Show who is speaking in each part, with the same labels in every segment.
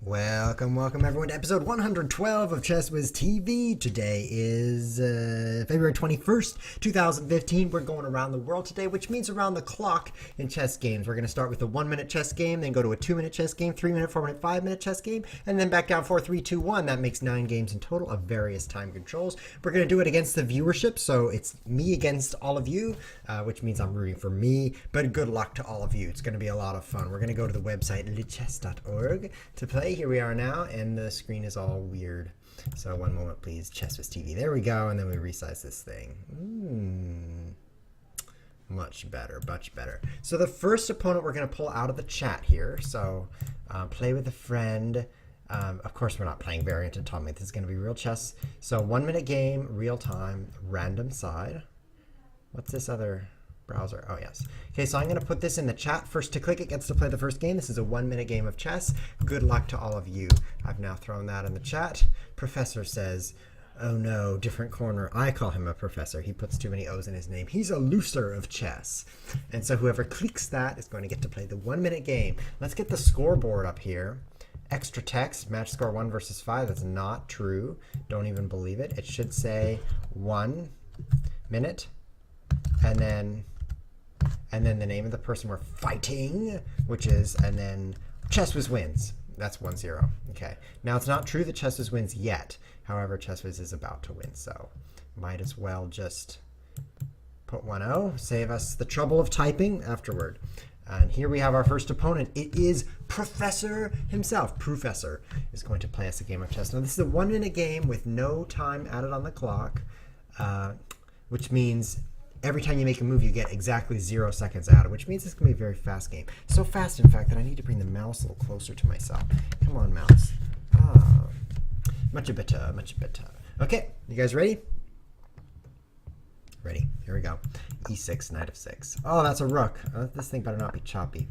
Speaker 1: Welcome everyone to episode 112 of Chess Whiz TV. Today is February 21st, 2015. We're going around the world today, which means around the clock in chess games. We're going to start with a 1-minute chess game, then go to a 2-minute chess game, 3-minute, 4-minute, 5-minute chess game, and then back down 4, 3, 2, 1. That makes 9 games in total of various time controls. We're going to do it against the viewership, so it's me against all of you, which means I'm rooting for me, but good luck to all of you. It's going to be a lot of fun. We're going to go to the website lichess.org to play. Here we are now, and the screen is all weird. So one moment, please. Chess Whiz TV. There we go, and then we resize this thing. Much better, much better. So the first opponent we're going to pull out of the chat here. So play with a friend. Of course, we're not playing variant atomic. This is going to be real chess. So 1-minute game, real time, random side. What's this other browser? Oh, yes. Okay, so I'm going to put this in the chat. First to click it gets to play the first game. This is a 1-minute game of chess. Good luck to all of you. I've now thrown that in the chat. Professor says, oh no, different corner. I call him a professor. He puts too many O's in his name. He's a looser of chess. And so whoever clicks that is going to get to play the 1-minute game. Let's get the scoreboard up here. Extra text, match score 1 versus 5. That's not true. Don't even believe it. It should say 1 minute and then the name of the person we're fighting, which is, and then Chess Whiz wins. That's 1-0. Okay. Now, it's not true that Chess Whiz wins yet. However, Chess Whiz is about to win, so might as well just put 1-0, save us the trouble of typing afterward. And here we have our first opponent. It is Professor himself. Professor is going to play us a game of chess. Now, this is a 1-minute game with no time added on the clock, which means every time you make a move, you get exactly 0 seconds added, which means it's going to be a very fast game. So fast, in fact, that I need to bring the mouse a little closer to myself. Come on, mouse. Much better, much better. Okay, you guys ready? Ready. Here we go. E6, knight of 6. Oh, that's a rook. This thing better not be choppy,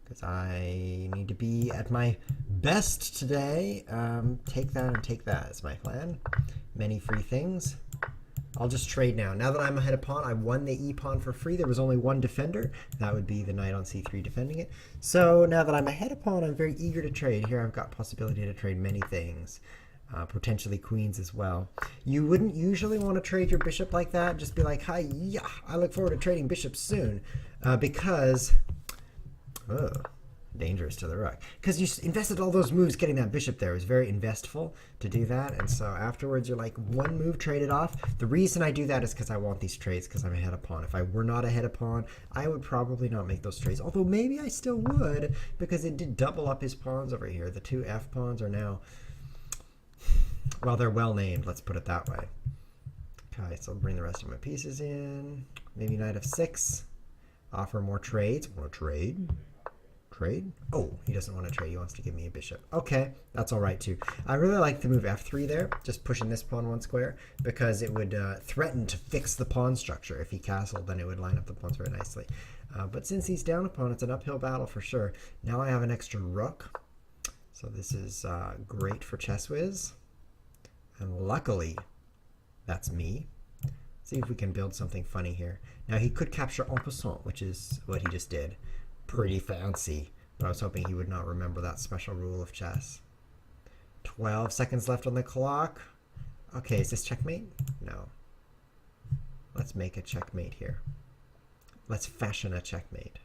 Speaker 1: because I need to be at my best today. Take that and take that is my plan. Many free things. I'll just trade now. Now that I'm ahead of pawn, I won the e-pawn for free. There was only one defender. That would be the knight on c3 defending it. So now that I'm ahead of pawn, I'm very eager to trade. Here I've got possibility to trade many things, potentially queens as well. You wouldn't usually want to trade your bishop like that. Just be like, hi, yeah, I look forward to trading bishops soon, because dangerous to the rook. Because you invested all those moves getting that bishop there. It was very investful to do that. And so afterwards, you're like, one move traded off. The reason I do that is because I want these trades because I'm ahead of pawn. If I were not ahead of pawn, I would probably not make those trades. Although maybe I still would, because it did double up his pawns over here. The two F pawns are now, well, they're well named. Let's put it that way. Okay, so I'll bring the rest of my pieces in. Maybe knight of 6. Offer more trades. Want to trade? Trade? Oh, he doesn't want to trade. He wants to give me a bishop. Okay, that's all right too. I really like the move f3 there, just pushing this pawn 1 square, because it would threaten to fix the pawn structure. If he castled, then it would line up the pawns very nicely. But since he's down a pawn, it's an uphill battle for sure. Now I have an extra rook, so this is great for Chess Whiz. And luckily, that's me. See if we can build something funny here. Now he could capture en passant, which is what he just did. Pretty fancy, but I was hoping he would not remember that special rule of chess. 12 seconds left on the clock. Okay, is this checkmate? No. Let's make a checkmate here. Let's fashion a checkmate.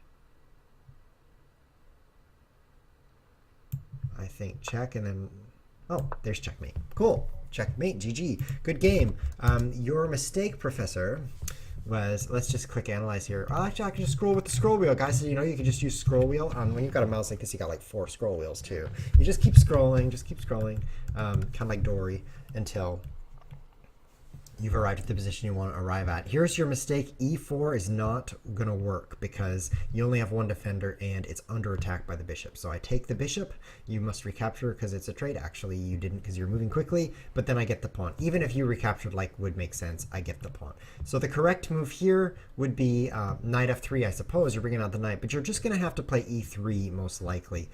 Speaker 1: I think check and then, oh, there's checkmate. Cool. Checkmate, GG. Good game. Your mistake, Professor, was, let's just click analyze here. Oh, actually, I can just scroll with the scroll wheel. Guys, you know you can just use scroll wheel. When you've got a mouse like this, you got like 4 scroll wheels too. You just keep scrolling, kind of like Dory, until you've arrived at the position you want to arrive at. Here's your mistake. E4 is not going to work because you only have one defender and it's under attack by the bishop. So I take the bishop. You must recapture because it's a trade. Actually, you didn't because you're moving quickly, but then I get the pawn. Even if you recaptured like would make sense, I get the pawn. So the correct move here would be knight f3, I suppose. You're bringing out the knight, but you're just going to have to play e3 most likely.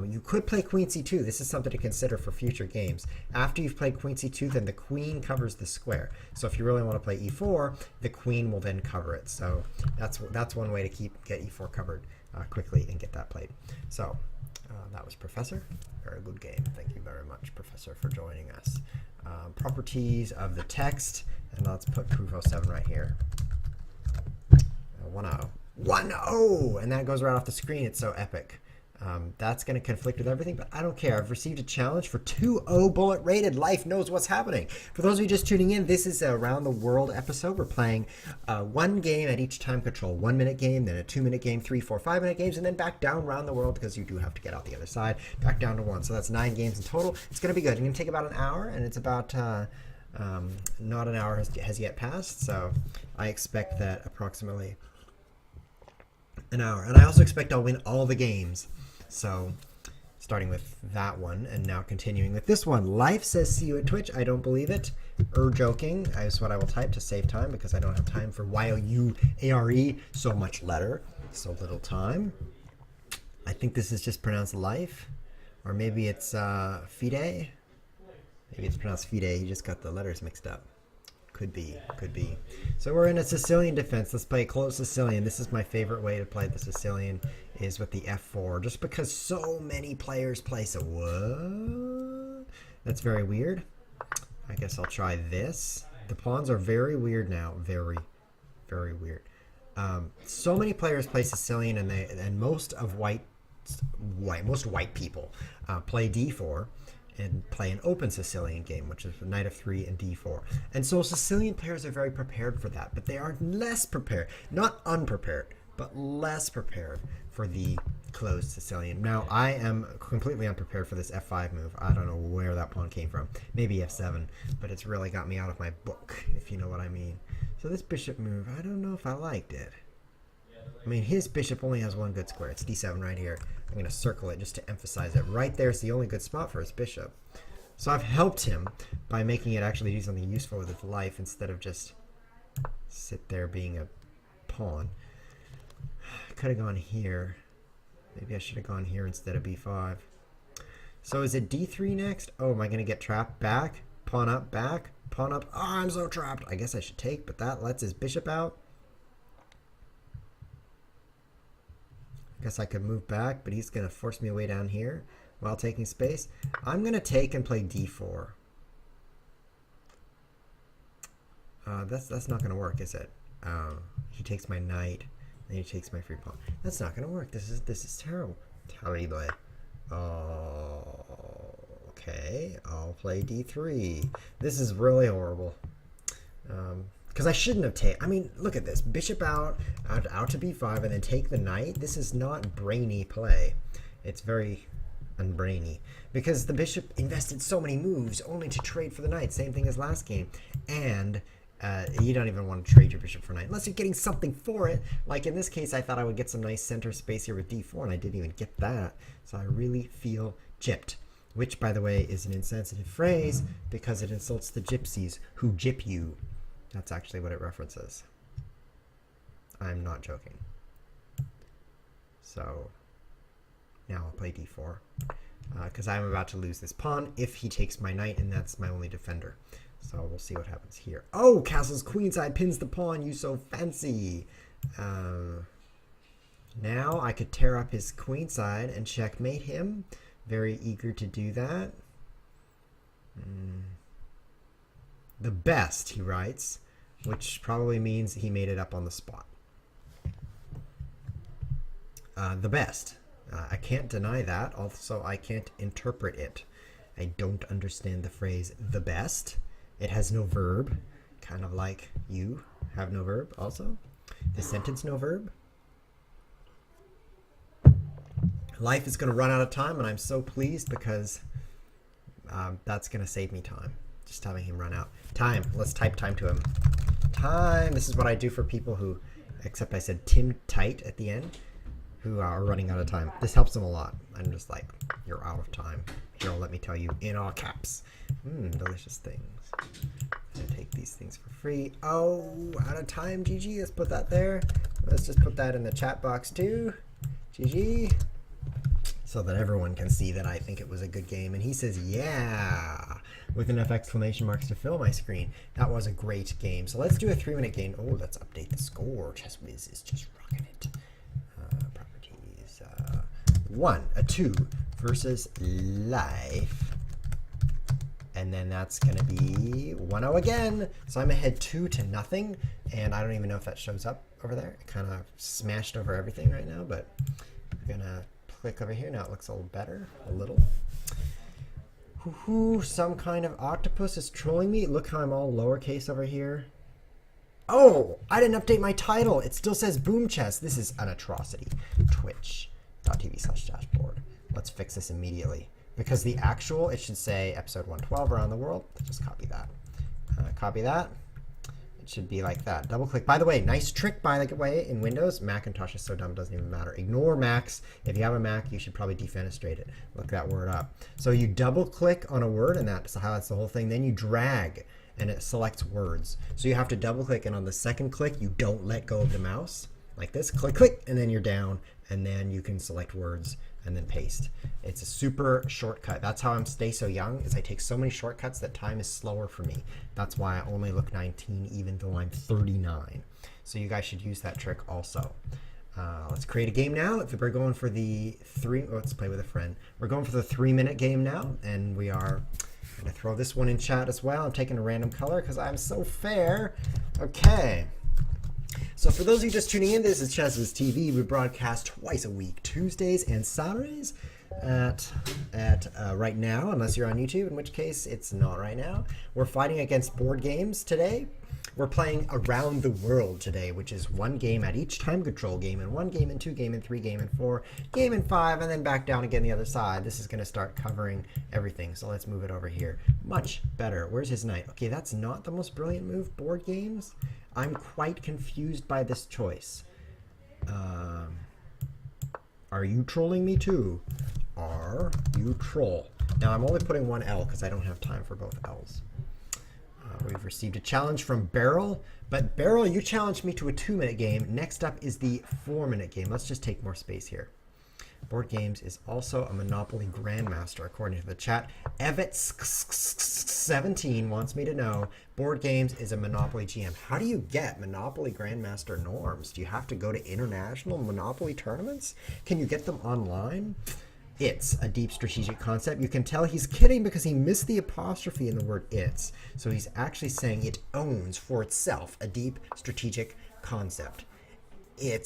Speaker 1: You could play queen c2. This is something to consider for future games. After you've played queen c2, then the queen covers the square. So if you really want to play e4, the queen will then cover it. So that's one way to get e4 covered quickly and get that played. So That was Professor. Very good game. Thank you very much, Professor, for joining us. Properties of the text, and let's put proof 07 right here. 1-0. 1-0! And that goes right off the screen. It's so epic. That's going to conflict with everything, but I don't care. I've received a challenge for 2-0 bullet rated. Life knows what's happening. For those of you just tuning in, this is a Around the World episode. We're playing one game at each time control. 1 minute game, then a 2 minute game, 3, 4, 5 minute games, and then back down around the world because you do have to get out the other side. Back down to 1. So that's 9 games in total. It's going to be good. It's going to take about an hour, and it's about not an hour has yet passed. So I expect that approximately an hour. And I also expect I'll win all the games. So, starting with that one, and now continuing with this one. Life says, see you at Twitch. I don't believe it. Joking is what I will type to save time because I don't have time for Y-O-U-A-R-E. So much letter, so little time. I think this is just pronounced life. Or maybe it's fide. Maybe it's pronounced fide. He just got the letters mixed up. Could be, could be. So we're in a Sicilian defense. Let's play close Sicilian. This is my favorite way to play the Sicilian, is with the F4, just because so many players play. So what? That's very weird. I guess I'll try this. The pawns are very weird now. Very, very weird. So many players play Sicilian, and most white people play D4. And play an open Sicilian game, which is knight of 3 and d4. And so Sicilian players are very prepared for that, but they are less prepared, not unprepared, but less prepared for the closed Sicilian. Now, I am completely unprepared for this f5 move. I don't know where that pawn came from. Maybe f7, but it's really got me out of my book, if you know what I mean. So this bishop move, I don't know if I liked it. I mean, his bishop only has one good square. It's d7 right here. I'm going to circle it just to emphasize it. Right there is the only good spot for his bishop. So I've helped him by making it actually do something useful with his life instead of just sit there being a pawn. I could have gone here. Maybe I should have gone here instead of b5. So is it d3 next? Oh, am I going to get trapped? Back, pawn up, back, pawn up. Oh, I'm so trapped. I guess I should take, but that lets his bishop out. Guess I could move back, but he's going to force me away down here while taking space. I'm going to take and play d4. That's not going to work, is it? He takes my knight, and he takes my free pawn. That's not going to work. This is terrible. Terrible. Oh, okay. I'll play d3. This is really horrible. Because I shouldn't have taken. I mean, look at this. Bishop out to b5, and then take the knight. This is not brainy play. It's very unbrainy. Because the bishop invested so many moves only to trade for the knight. Same thing as last game. And you don't even want to trade your bishop for knight unless you're getting something for it. Like in this case, I thought I would get some nice center space here with d4, and I didn't even get that. So I really feel gypped. Which, by the way, is an insensitive phrase because it insults the gypsies who gyp you. That's actually what it references. I'm not joking. So now I'll play d4 because I'm about to lose this pawn if he takes my knight, and that's my only defender. So we'll see what happens here. Oh, castle's queenside pins the pawn. You so fancy. Now I could tear up his queenside and checkmate him. Very eager to do that. The best, he writes, which probably means he made it up on the spot. The best. I can't deny that. Also, I can't interpret it. I don't understand the phrase the best. It has no verb, kind of like you have no verb also. The sentence no verb. Life is going to run out of time, and I'm so pleased because that's going to save me time. Just having him run out. Time. Let's type time to him. Time. This is what I do for people who, except I said Tim Tight at the end, who are running out of time. This helps them a lot. I'm just like, you're out of time. Here, let me tell you in all caps. Delicious things. I'm going to take these things for free. Oh, out of time, GG. Let's put that there. Let's just put that in the chat box too. GG. So that everyone can see that I think it was a good game. And he says, yeah, with enough exclamation marks to fill my screen. That was a great game. So let's do a 3-minute game. Oh, let's update the score. ChessWiz is just rocking it. Properties. 1, a 2 versus life. And then that's going to be 1-0 again. So I'm ahead 2-0. And I don't even know if that shows up over there. It kind of smashed over everything right now. But we're going to click over here. Now it looks a little better. A little. Some kind of octopus is trolling me. Look how I'm all lowercase over here. Oh, I didn't update my title. It still says Boom Chess. This is an atrocity. Twitch.tv/dashboard. Let's fix this immediately. Because the actual, it should say episode 112 around the world. Let's just copy that. Copy that. It should be like that. Double click. By the way, nice trick, by the way, in Windows. Macintosh is so dumb, it doesn't even matter. Ignore Macs. If you have a Mac, you should probably defenestrate it. Look that word up. So you double click on a word, and that highlights the whole thing. Then you drag, and it selects words. So you have to double click, and on the second click, you don't let go of the mouse. Like this. Click, click, and then you're down. And then you can select words and then paste. It's a super shortcut. That's how I'm stay so young, is I take so many shortcuts that time is slower for me. That's why I only look 19 even though I'm 39. So you guys should use that trick also. Let's create a game now. If we're going for the let's play with a friend. We're going for the 3-minute game now, and we are going to throw this one in chat as well. I'm taking a random color because I'm so fair. Okay. So for those of you just tuning in, this is ChessWiz TV. We broadcast twice a week, Tuesdays and Saturdays at right now, unless you're on YouTube, in which case it's not right now. We're fighting against board games today. We're playing Around the World today, which is 1 game at each time control game, and 1 game and 2 game and 3 game and 4 game and 5, and then back down again the other side. This is going to start covering everything. So let's move it over here. Much better. Where's his knight? Okay, that's not the most brilliant move. Board games. I'm quite confused by this choice. Are you trolling me too? Are you troll? Now I'm only putting 1 L because I don't have time for both L's. We've received a challenge from Beryl, but Beryl, you challenged me to a 2-minute game. Next up is the 4-minute game. Let's just take more space here. Board Games is also a Monopoly Grandmaster, according to the chat. Evets17 wants me to know Board Games is a Monopoly GM. How do you get Monopoly Grandmaster norms? Do you have to go to international Monopoly tournaments? Can you get them online? It's a deep strategic concept. You can tell he's kidding because he missed the apostrophe in the word it's. So he's actually saying it owns for itself a deep strategic concept. You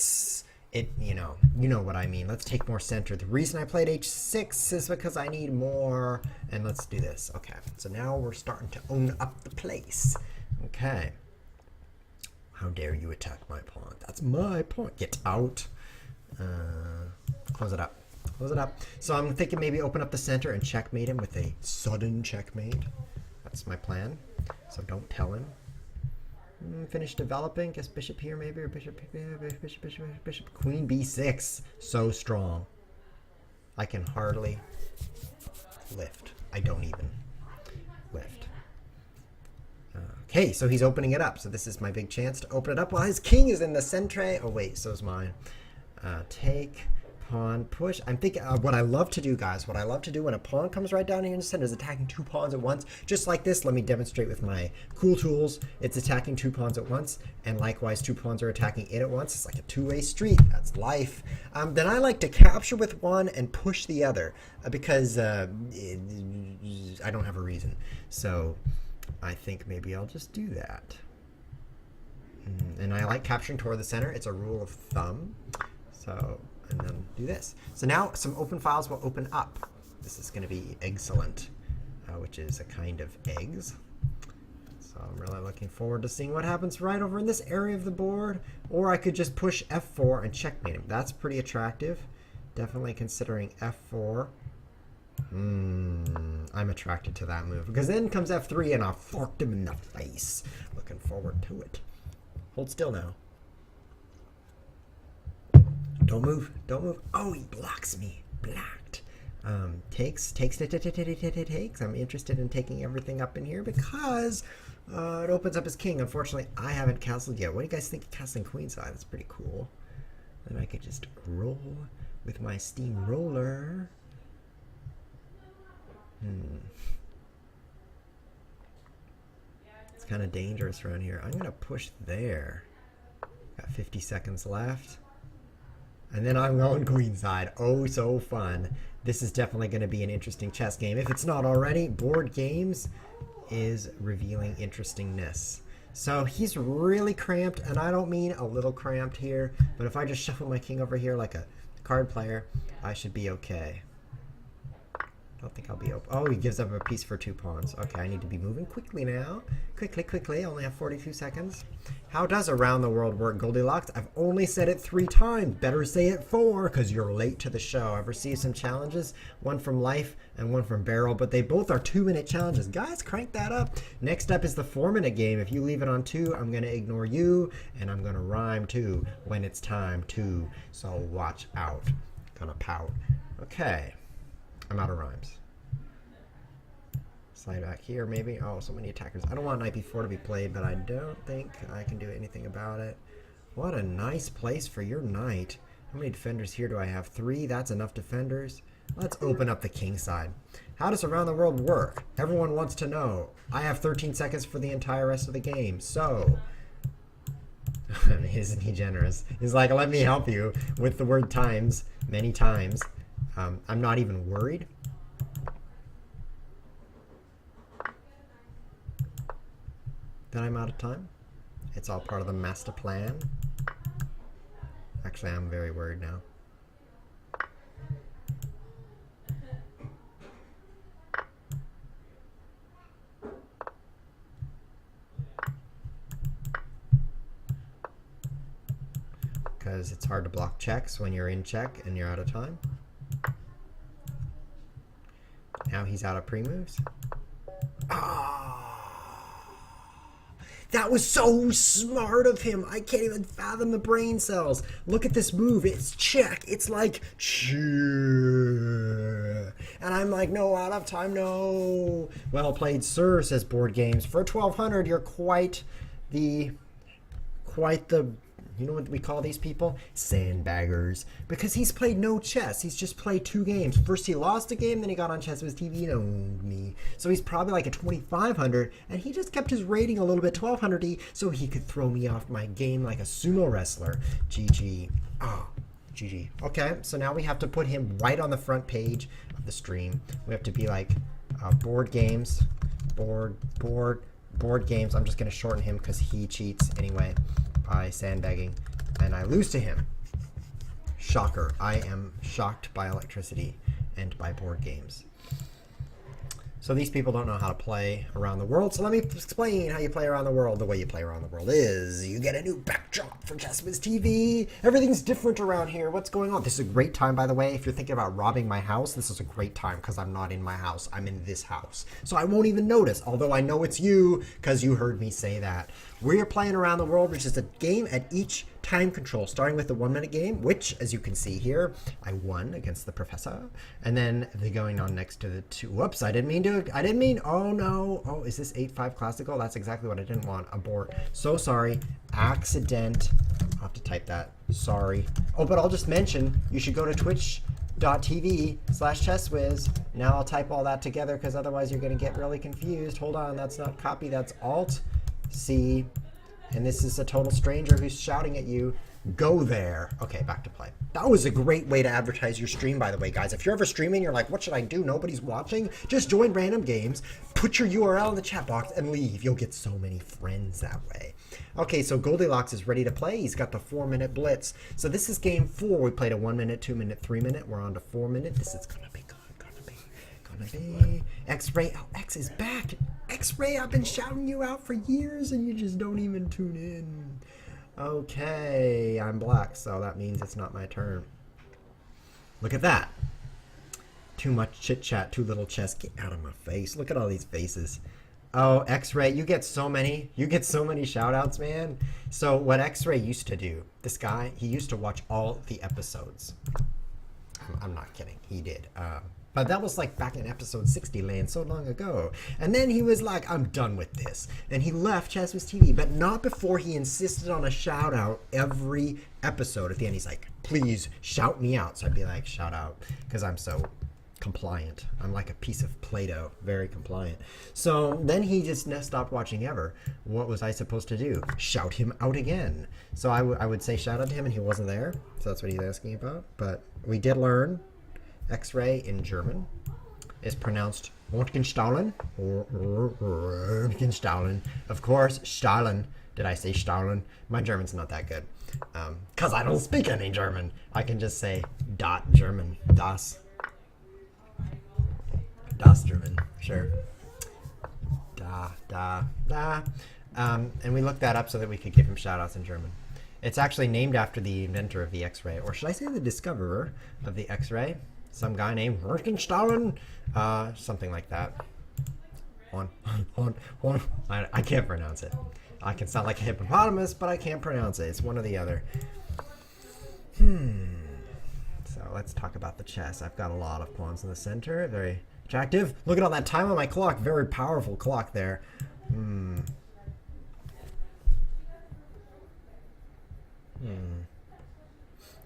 Speaker 1: know what I mean. Let's take more center. The reason I played h6 is because I need more. And let's do this. Okay, so now we're starting to own up the place. Okay. How dare you attack my pawn? That's my pawn. Get out. Close it up. Close it up. So I'm thinking maybe open up the center and checkmate him with a sudden checkmate. That's my plan. So don't tell him. Finish developing. Guess bishop here maybe, or bishop, bishop. Queen b6. So strong. I can hardly lift. I don't even lift. Okay, so he's opening it up. So this is my big chance to open it up while his king is in the centre. Oh wait, so's mine. Take. Pawn push. I'm thinking what I love to do, guys, what I love to do when a pawn comes right down here in the center is attacking 2 pawns at once. Just like this, let me demonstrate with my cool tools. It's attacking 2 pawns at once, and likewise 2 pawns are attacking it at once. It's like a 2-way street. That's life. Then I like to capture with one and push the other because I don't have a reason. So I think maybe I'll just do that. And I like capturing toward the center. It's a rule of thumb. So and then do this. So now some open files will open up. This is going to be excellent, which is a kind of eggs. So I'm really looking forward to seeing what happens right over in this area of the board. Or I could just push F4 and checkmate him. That's pretty attractive. Definitely considering F4. I'm attracted to that move. Because then comes F3 and I'll fork him in the face. Looking forward to it. Hold still now. Don't move. Don't move. Oh, he blocks me. Blocked. Takes. I'm interested in taking everything up in here because it opens up his king. Unfortunately, I haven't castled yet. What do you guys think of castling queenside? That's pretty cool. Then I could just roll with my steamroller. It's kind of dangerous around here. I'm going to push there. Got 50 seconds left. And then I'm going queenside. Oh, so fun. This is definitely going to be an interesting chess game. If it's not already, Board Games is revealing interestingness. So he's really cramped, and I don't mean a little cramped here, but if I just shuffle my king over here like a card player, I should be okay. I don't think I'll be open. Oh, he gives up a piece for 2 pawns. Okay, I need to be moving quickly now. Quickly. I only have 42 seconds. How does Around the World work, Goldilocks? I've only said it 3 times. Better say it 4, because you're late to the show. I've received some challenges, one from Life and one from Barrel, but they both are 2-minute challenges. Guys, crank that up. Next up is the 4-minute game. If you leave it on 2, I'm going to ignore you, and I'm going to rhyme too when it's time to. So watch out. Gonna pout. Okay. I'm out of rhymes. Slide back here, maybe. Oh, so many attackers. I don't want knight b4 to be played, but I don't think I can do anything about it. What a nice place for your knight. How many defenders here do I have? 3. That's enough defenders. Let's open up the king side. How does Around the World work? Everyone wants to know. I have 13 seconds for the entire rest of the game, so... Isn't he generous? He's like, let me help you with the word times, many times. I'm not even worried. That I'm out of time. It's all part of the master plan. Actually, I'm very worried now. Because it's hard to block checks when you're in check and you're out of time. Now he's out of pre-moves. That was so smart of him. I can't even fathom the brain cells. Look at this move. It's check. It's like, and I'm like, no, out of time, no. Well played, sir, says Board Games. For 1200, you're quite the, you know what we call these people? Sandbaggers. Because he's played no chess. He's just played 2 games. First he lost a game, then he got on ChessWiz TV and owned me. So he's probably like a 2500, and he just kept his rating a little bit 1200-y so he could throw me off my game like a sumo wrestler. GG. GG. Okay, so now we have to put him right on the front page of the stream. We have to be like, Board Games. Board Games. I'm just going to shorten him because he cheats anyway. By sandbagging, and I lose to him. Shocker. I am shocked by electricity and by Board Games. So these people don't know how to play Around the World, so let me explain how you play Around the World. The way you play Around the World is you get a new backdrop for ChessWiz TV. Everything's different around here. What's going on? This is a great time, by the way. If you're thinking about robbing my house, this is a great time because I'm not in my house. I'm in this house. So I won't even notice, although I know it's you because you heard me say that. We're playing Around the World, which is a game at each time control, starting with the 1-minute game, which, as you can see here, I won against the professor. And then the going on next to the 2. Whoops, I didn't mean, oh no. Oh, is this 8-5 classical? That's exactly what I didn't want. Abort. So sorry. Accident. I'll have to type that. Sorry. Oh, but I'll just mention, you should go to twitch.tv/chesswiz. Now I'll type all that together because otherwise you're going to get really confused. Hold on, that's not copy, that's Alt C. And this is a total stranger who's shouting at you. Go there. Okay, back to play. That was a great way to advertise your stream, by the way, guys. If you're ever streaming, you're like, what should I do? Nobody's watching. Just join random games, put your URL in the chat box, and leave. You'll get so many friends that way. Okay, so Goldilocks is ready to play. He's got the 4-minute blitz. So this is game 4. We played a 1-minute, 2-minute, 3-minute. We're on to 4-minute. This is gonna be good. X-Ray. Oh, X is back. X-Ray, I've been shouting you out for years and you just don't even tune in. Okay, I'm black, so that means it's not my turn. Look at that. Too much chit chat, too little chess. Get out of my face. Look at all these faces. Oh, X-Ray, you get so many shout outs, man. So what X-Ray used to do, this guy, he used to watch all the episodes. I'm not kidding, he did. But that was like back in episode 60 land so long ago. And then he was like, I'm done with this. And he left ChessWiz TV, but not before he insisted on a shout out every episode. At the end, he's like, please shout me out. So I'd be like, shout out, because I'm so compliant. I'm like a piece of Play-Doh, very compliant. So then he just stopped watching ever. What was I supposed to do? Shout him out again. So I would say shout out to him, and he wasn't there. So that's what he's asking about. But we did learn X-ray in German is pronounced Röntgenstrahlen. Röntgenstrahlen. Of course, Strahlen. Did I say Strahlen? My German's not that good. Because I don't speak any German. I can just say dot German. Das German. Sure. Da. And we looked that up so that we could give him shout outs in German. It's actually named after the inventor of the X-ray. Or should I say the discoverer of the X-ray? Some guy named Röntgenstrahlen. Something like that. I can't pronounce it. I can sound like a hippopotamus, but I can't pronounce it. It's one or the other. So let's talk about the chess. I've got a lot of pawns in the center. Very attractive. Look at all that time on my clock. Very powerful clock there.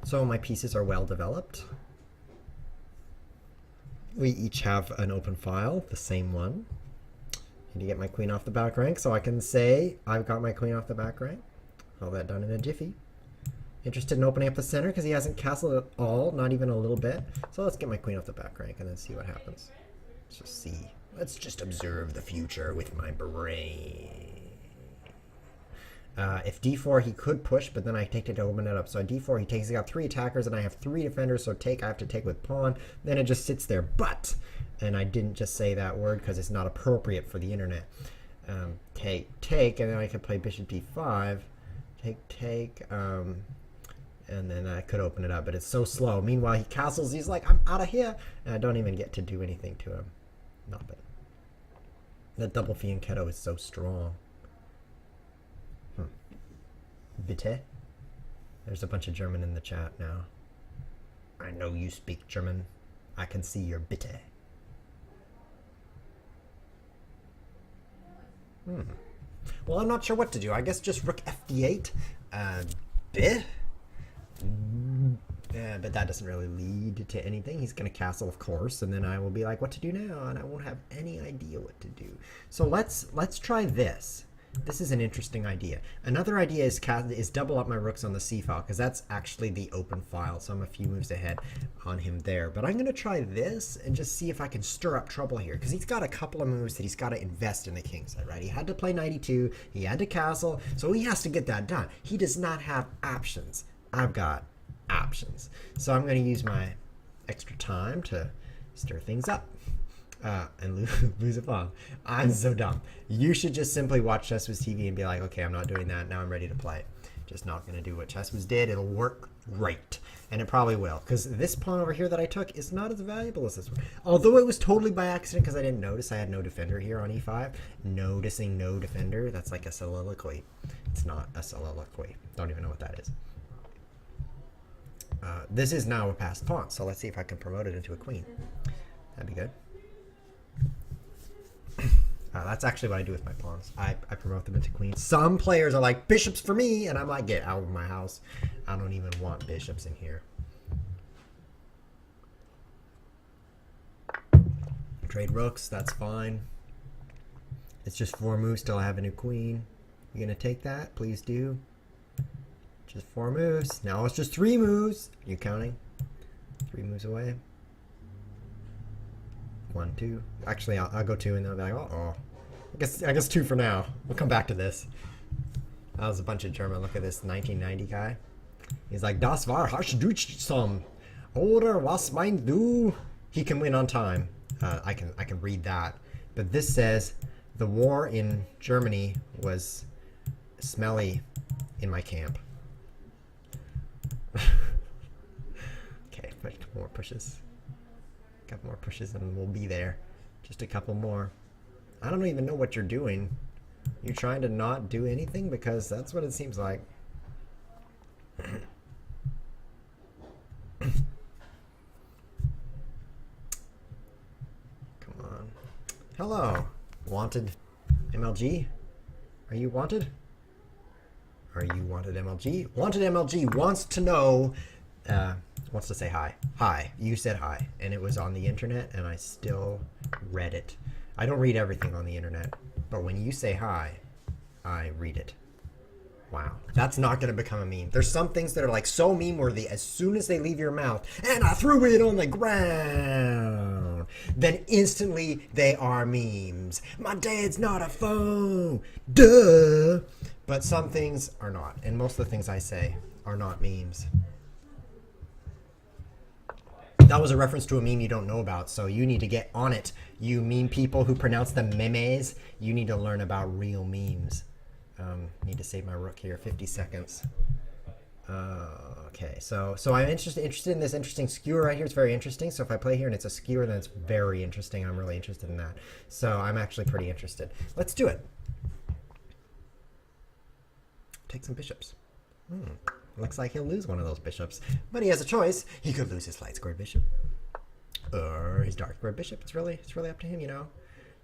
Speaker 1: So my pieces are well developed. We each have an open file, the same one. Need to get my queen off the back rank so I can say I've got my queen off the back rank. All that done in a jiffy. Interested in opening up the center because he hasn't castled at all, not even a little bit. So let's get my queen off the back rank and then see what happens. Let's just see. Let's just observe the future with my brain. If d4 he could push, but then I take it to open it up. So d4 he takes, he got 3 attackers and I have 3 defenders, so take, I have to take with pawn. Then it just sits there. But, and I didn't just say that word because it's not appropriate for the internet. Take, and then I could play bishop d5. Take, and then I could open it up, but it's so slow. Meanwhile, he castles, he's like, I'm out of here. And I don't even get to do anything to him. Nothing. That double fianchetto is so strong. Bitte? There's a bunch of German in the chat now. I know you speak German. I can see your bitte. Well, I'm not sure what to do. I guess just rook fd8. Bit? But that doesn't really lead to anything. He's going to castle, of course, and then I will be like, what to do now? And I won't have any idea what to do. So let's try this. This is an interesting idea. Another idea is double up my rooks on the c file, because that's actually the open file, so I'm a few moves ahead on him there. But I'm going to try this and just see if I can stir up trouble here, because he's got a couple of moves that he's got to invest in the king side, right? He had to play 92, he had to castle, so he has to get that done. He does not have options. I've got options. So I'm going to use my extra time to stir things up. And lose a pawn. I'm so dumb. You should just simply watch ChessWiz TV and be like, okay, I'm not doing that. Now I'm ready to play. Just not going to do what ChessWiz did. It'll work great. And it probably will. Because this pawn over here that I took is not as valuable as this one. Although it was totally by accident because I didn't notice I had no defender here on e5. Noticing no defender, that's like a soliloquy. It's not a soliloquy. Don't even know what that is. This is now a passed pawn. So let's see if I can promote it into a queen. That'd be good. That's actually what I do with my pawns. I promote them into queens. Some players are like, bishops for me, and I'm like, get out of my house. I don't even want bishops in here. Trade rooks, that's fine. It's just 4 moves till I have a new queen. You gonna take that? Please do. Just 4 moves. Now it's just 3 moves. Are you counting? 3 moves away. 1, 2. Actually, I'll go 2 and they'll be like, oh. I guess 2 for now. We'll come back to this. That was a bunch of German. Look at this 1990 guy. He's like, das war Haschdutschsam. Oder was meinst du? He can win on time. I can read that. But this says, the war in Germany was smelly in my camp. Okay, a couple more pushes. Couple more pushes and we'll be there. Just a couple more. I don't even know what you're doing. You're trying to not do anything because that's what it seems like. Come on. Hello. Wanted MLG? Are you wanted? Are you wanted MLG? Wanted MLG wants to know wants to say hi. Hi. You said hi. And it was on the internet, and I still read it. I don't read everything on the internet, but when you say hi, I read it. Wow. That's not going to become a meme. There's some things that are like so meme worthy as soon as they leave your mouth, and I threw it on the ground, then instantly they are memes. My dad's not a phone. Duh. But some things are not. And most of the things I say are not memes. That was a reference to a meme you don't know about, so you need to get on it. You meme people who pronounce them memes, you need to learn about real memes. Need to save my rook here, 50 seconds. Okay, so I'm interested in this interesting skewer right here. It's very interesting. So if I play here and it's a skewer, then it's very interesting. I'm really interested in that. So I'm actually pretty interested. Let's do it. Take some bishops. Looks like he'll lose one of those bishops, but he has a choice. He could lose his light squared bishop or his dark squared bishop. It's really up to him, you know.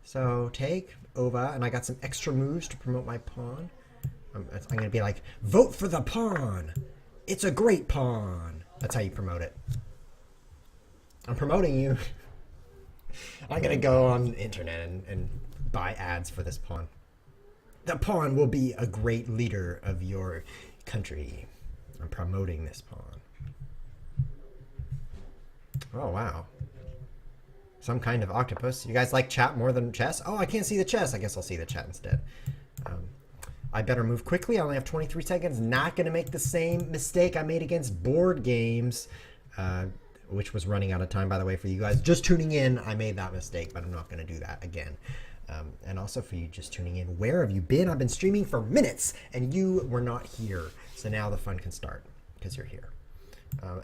Speaker 1: So take over, and I got some extra moves to promote my pawn. I'm going to be like, vote for the pawn. It's a great pawn. That's how you promote it. I'm promoting you. I'm going to go on the internet and buy ads for this pawn. The pawn will be a great leader of your country. I'm promoting this pawn. Oh, wow. Some kind of octopus. You guys like chat more than chess? Oh, I can't see the chess. I guess I'll see the chat instead. I better move quickly. I only have 23 seconds. Not going to make the same mistake I made against board games, which was running out of time, by the way, for you guys. Just tuning in, I made that mistake, but I'm not going to do that again. And also for you just tuning in, where have you been? I've been streaming for minutes, and you were not here. So now the fun can start, because you're here.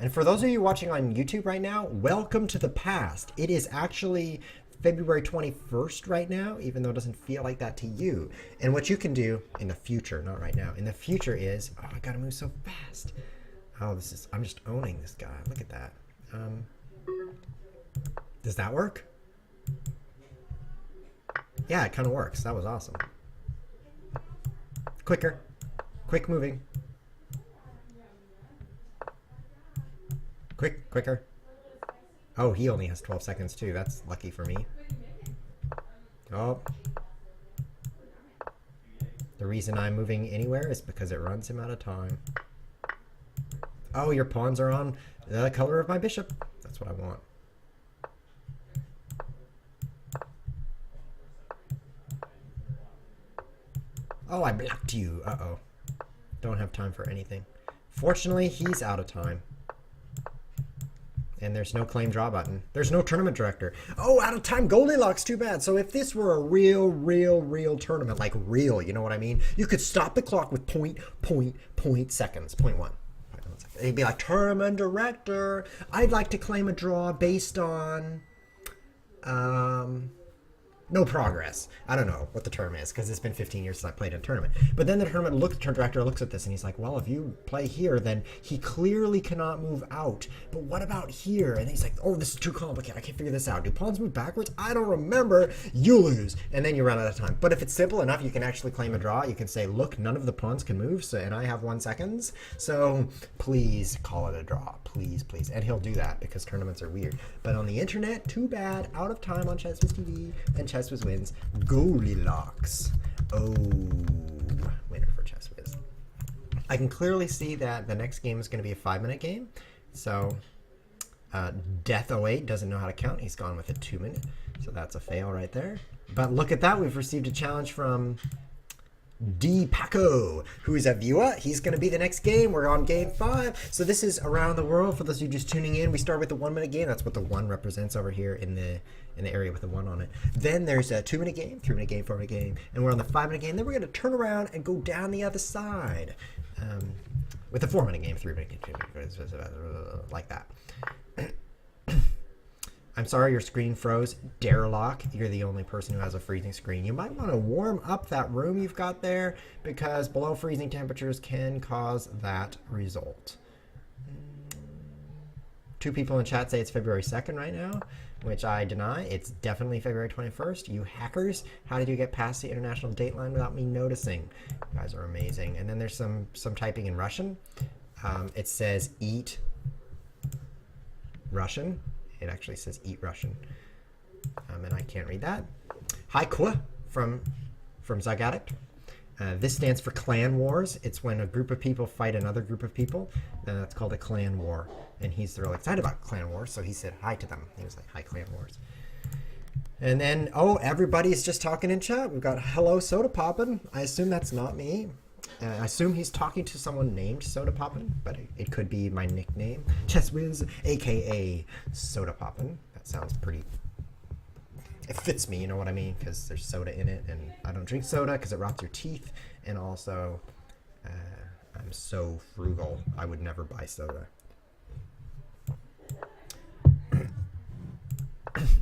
Speaker 1: And for those of you watching on YouTube right now, welcome to the past. It is actually February 21st right now, even though it doesn't feel like that to you. And what you can do in the future, not right now, in the future is, oh, I gotta move so fast. Oh, I'm just owning this guy. Look at that. Does that work? Yeah, it kind of works. That was awesome. Quicker. Quick moving. Quicker. Oh, he only has 12 seconds too. That's lucky for me. Oh. The reason I'm moving anywhere is because it runs him out of time. Oh, your pawns are on the color of my bishop. That's what I want. Oh, I blocked you. Uh-oh. Don't have time for anything. Fortunately, he's out of time. And there's no claim draw button. There's no tournament director. Oh, out of time Goldilocks, too bad. So if this were a real tournament, like real, you know what I mean? You could stop the clock with point seconds, 0.1. It'd be like, tournament director, I'd like to claim a draw based on, no progress. I don't know what the term is, because it's been 15 years since I played in a tournament. But then the tournament director looks at this and he's like, well, if you play here, then he clearly cannot move out. But what about here? And he's like, oh, this is too complicated. I can't figure this out. Do pawns move backwards? I don't remember. You lose. And then you run out of time. But if it's simple enough, you can actually claim a draw. You can say, look, none of the pawns can move, so, and I have 1 second. So please call it a draw. Please. And he'll do that because tournaments are weird. But on the internet, too bad. Out of time on Chess With TV and Chess With wins. Goldilocks. Oh, winner for Chess Whiz. I can clearly see that the next game is going to be a 5-minute game. So Death08 doesn't know how to count. He's gone with a 2-minute. So that's a fail right there. But look at that. We've received a challenge from D. Paco, who is a viewer. He's going to be the next game. We're on game 5. So this is around the world. For those of you just tuning in, we start with the 1-minute game. That's what the 1 represents over here in the area with the 1 on it. Then there's a 2-minute game, 3-minute game, 4-minute game, and we're on the 5-minute game. Then we're going to turn around and go down the other side with a 4-minute game, 3-minute game, like that. I'm sorry your screen froze. Darelock, you're the only person who has a freezing screen. You might want to warm up that room you've got there because below freezing temperatures can cause that result. 2 people in chat say it's February 2nd right now, which I deny. It's definitely February 21st. You hackers, how did you get past the international date line without me noticing? You guys are amazing. And then there's some typing in Russian. It says eat Russian. It actually says eat Russian. And I can't read that. Hi Kwa from Zagadict. This stands for clan wars. It's when a group of people fight another group of people. And that's called a clan war. And he's really excited about clan wars, so he said hi to them. He was like, hi clan wars. And then, oh, everybody's just talking in chat. We've got hello Soda Poppin'. I assume that's not me. I assume he's talking to someone named Soda Poppin', but it could be my nickname. ChessWiz, aka Soda Poppin'. That sounds pretty... It fits me, you know what I mean? Because there's soda in it, and I don't drink soda because it rots your teeth. And also, I'm so frugal, I would never buy soda.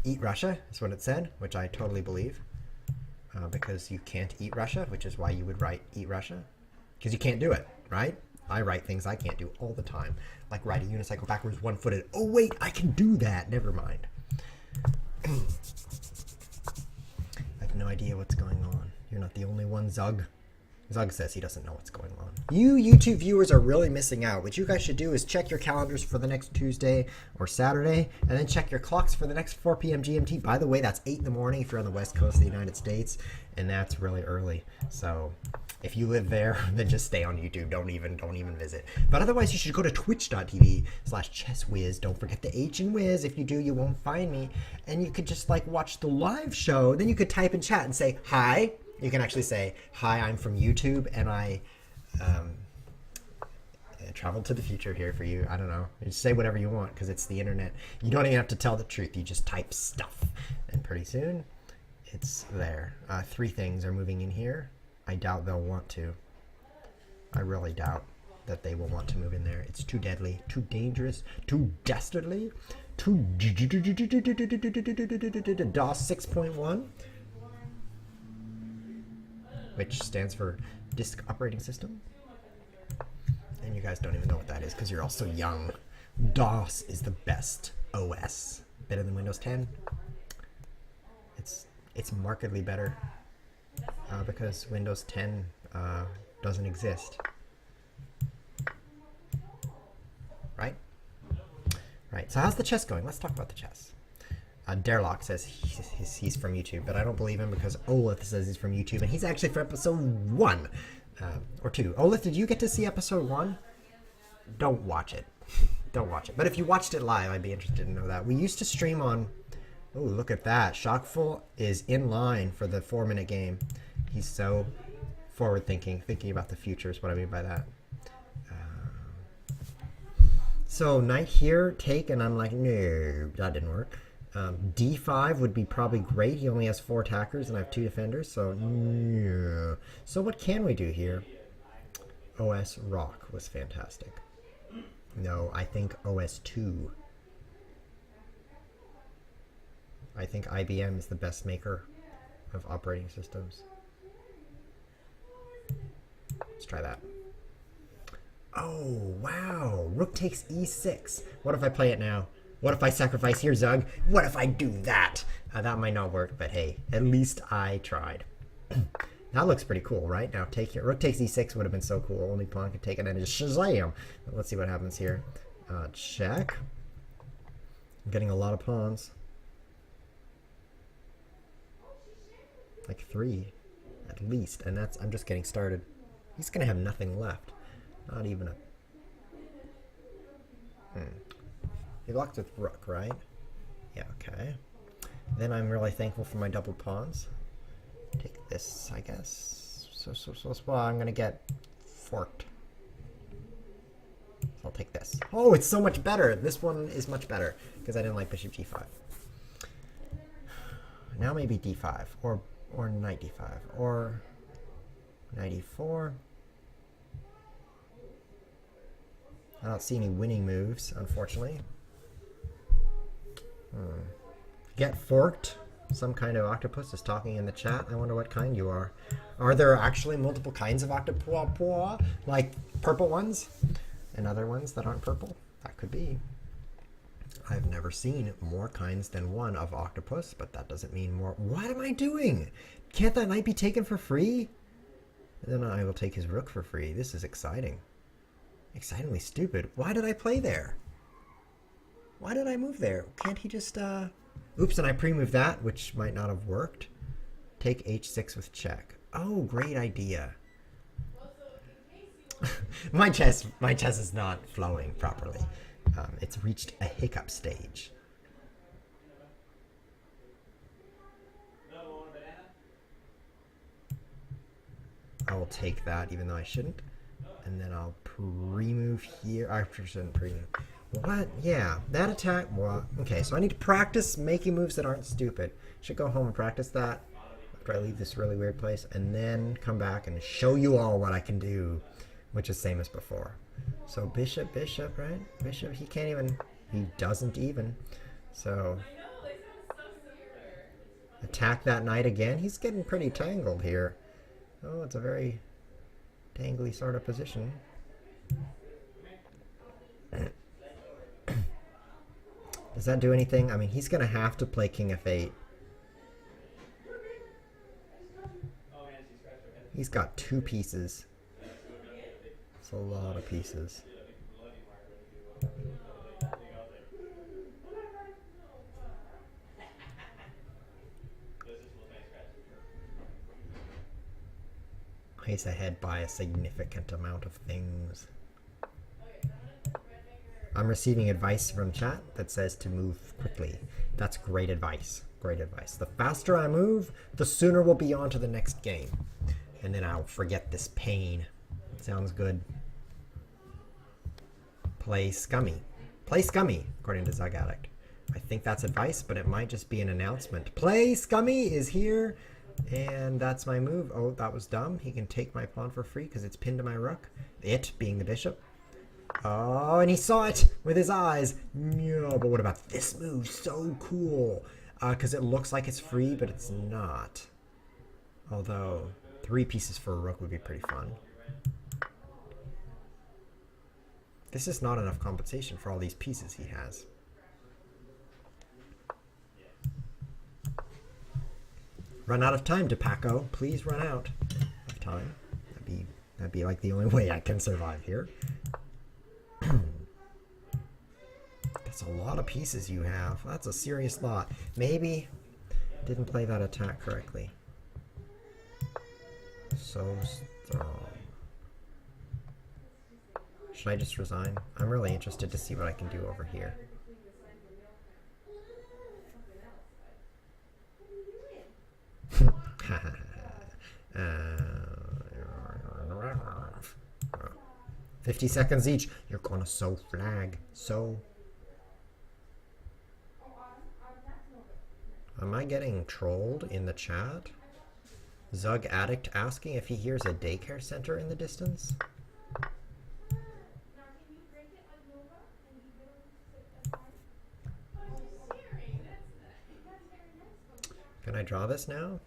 Speaker 1: Eat Russia is what it said, which I totally believe. Because you can't eat Russia, which is why you would write eat Russia. Because you can't do it, right? I write things I can't do all the time. Like ride a unicycle backwards one-footed. Oh wait, I can do that. Never mind. I have no idea what's going on. You're not the only one, Zug. Zug says he doesn't know what's going on. You YouTube viewers are really missing out. What you guys should do is check your calendars for the next Tuesday or Saturday, and then check your clocks for the next 4 p.m. GMT. By the way, that's 8 in the morning if you're on the west coast of the United States, and that's really early. So if you live there, then just stay on YouTube. Don't even visit. But otherwise, you should go to twitch.tv/chesswiz. Don't forget the H in Wiz. If you do, you won't find me. And you could just like watch the live show. Then you could type in chat and say, hi. You can actually say, hi, I'm from YouTube, and I traveled to the future here for you. I don't know. You just say whatever you want because it's the internet. You don't even have to tell the truth. You just type stuff. And pretty soon, it's there. 3 things are moving in here. I doubt they'll want to. I really doubt that they will want to move in there. It's too deadly, too dangerous, too dastardly, too DOS 6.1. Which stands for Disk Operating System. And you guys don't even know what that is because you're all so young. DOS is the best OS. Better than Windows 10. It's markedly better because Windows 10 doesn't exist. Right? Right. So how's the chess going? Let's talk about the chess. Derlock says he's from YouTube, but I don't believe him because Olaf says he's from YouTube, and he's actually from episode 1 or 2. Olaf, did you get to see episode 1? Don't watch it. Don't watch it. But if you watched it live, I'd be interested to know that. We used to stream on... Oh, look at that. Shockful is in line for the 4-minute game. He's so forward-thinking, thinking about the future is what I mean by that. So knight here, take, and I'm like, no, that didn't work. D5 would be probably great. He only has 4 attackers and I have 2 defenders, so yeah. So what can we do here? OS Rock was fantastic. No, I think OS 2. I think IBM is the best maker of operating systems. Let's try that. Oh, wow. Rook takes E6. What if I play it now? What if I sacrifice here, Zug? What if I do that? That might not work, but hey, at least I tried. That looks pretty cool, right? Now take here. Rook takes E6 would have been so cool. Only pawn could take it and just shazam. Let's see what happens here. Check. I'm getting a lot of pawns. Like 3, at least. And that's, I'm just getting started. He's gonna have nothing left. Not even a... He blocked with rook, right? Yeah, okay. Then I'm really thankful for my double pawns. Take this, I guess. Well, I'm gonna get forked. So I'll take this. Oh, it's so much better. This one is much better because I didn't like bishop g5. Now maybe d5 or knight d5 or knight e4. I don't see any winning moves, unfortunately. Get forked. Some kind of octopus is talking in the chat. I wonder what kind you are. Are there actually multiple kinds of octopus? Like purple ones? And other ones that aren't purple? That could be. I've never seen more kinds than one of octopus, but that doesn't mean more. What am I doing? Can't that knight be taken for free? And then I will take his rook for free. This is exciting. Excitingly stupid. Why did I play there? Why did I move there? Can't he just, Oops, and I pre-moved that, which might not have worked. Take h6 with check. Oh, great idea. my chess is not flowing properly. It's reached a hiccup stage. I will take that, even though I shouldn't. And then I'll pre-move here. I shouldn't pre-move. What? Yeah, that attack. Well, okay, so I need to practice making moves that aren't stupid. Should go home and practice that after I leave this really weird place, and then come back and show you all what I can do, which is same as before. So bishop, bishop, right? Bishop, he can't even. He doesn't even. So attack that knight again. He's getting pretty tangled here. Oh, it's a very tangly sort of position. Does that do anything? I mean, he's going to have to play king f8. He's got 2 pieces. It's a lot of pieces. He's ahead by a significant amount of things. I'm receiving advice from chat that says to move quickly. That's great advice. Great advice. The faster I move, the sooner we'll be on to the next game. And then I'll forget this pain. Sounds good. Play scummy. Play scummy, according to Zug Addict. I think that's advice, but it might just be an announcement. Play scummy is here. And that's my move. Oh, that was dumb. He can take my pawn for free because it's pinned to my rook. It being the bishop. Oh, and he saw it with his eyes. Yeah, but what about this move? So cool. Because it looks like it's free, but it's not. Although 3 pieces for a rook would be pretty fun. This is not enough compensation for all these pieces he has. Run out of time, DePaco. Please run out of time. That'd be like the only way I can survive here. That's a lot of pieces you have. That's a serious lot. Maybe didn't play that attack correctly. So strong. Should I just resign? I'm really interested to see what I can do over here. uh, 50 seconds each. You're gonna sow flag. So. Am I getting trolled in the chat? Zug Addict asking if he hears a daycare center in the distance. Can I draw this now?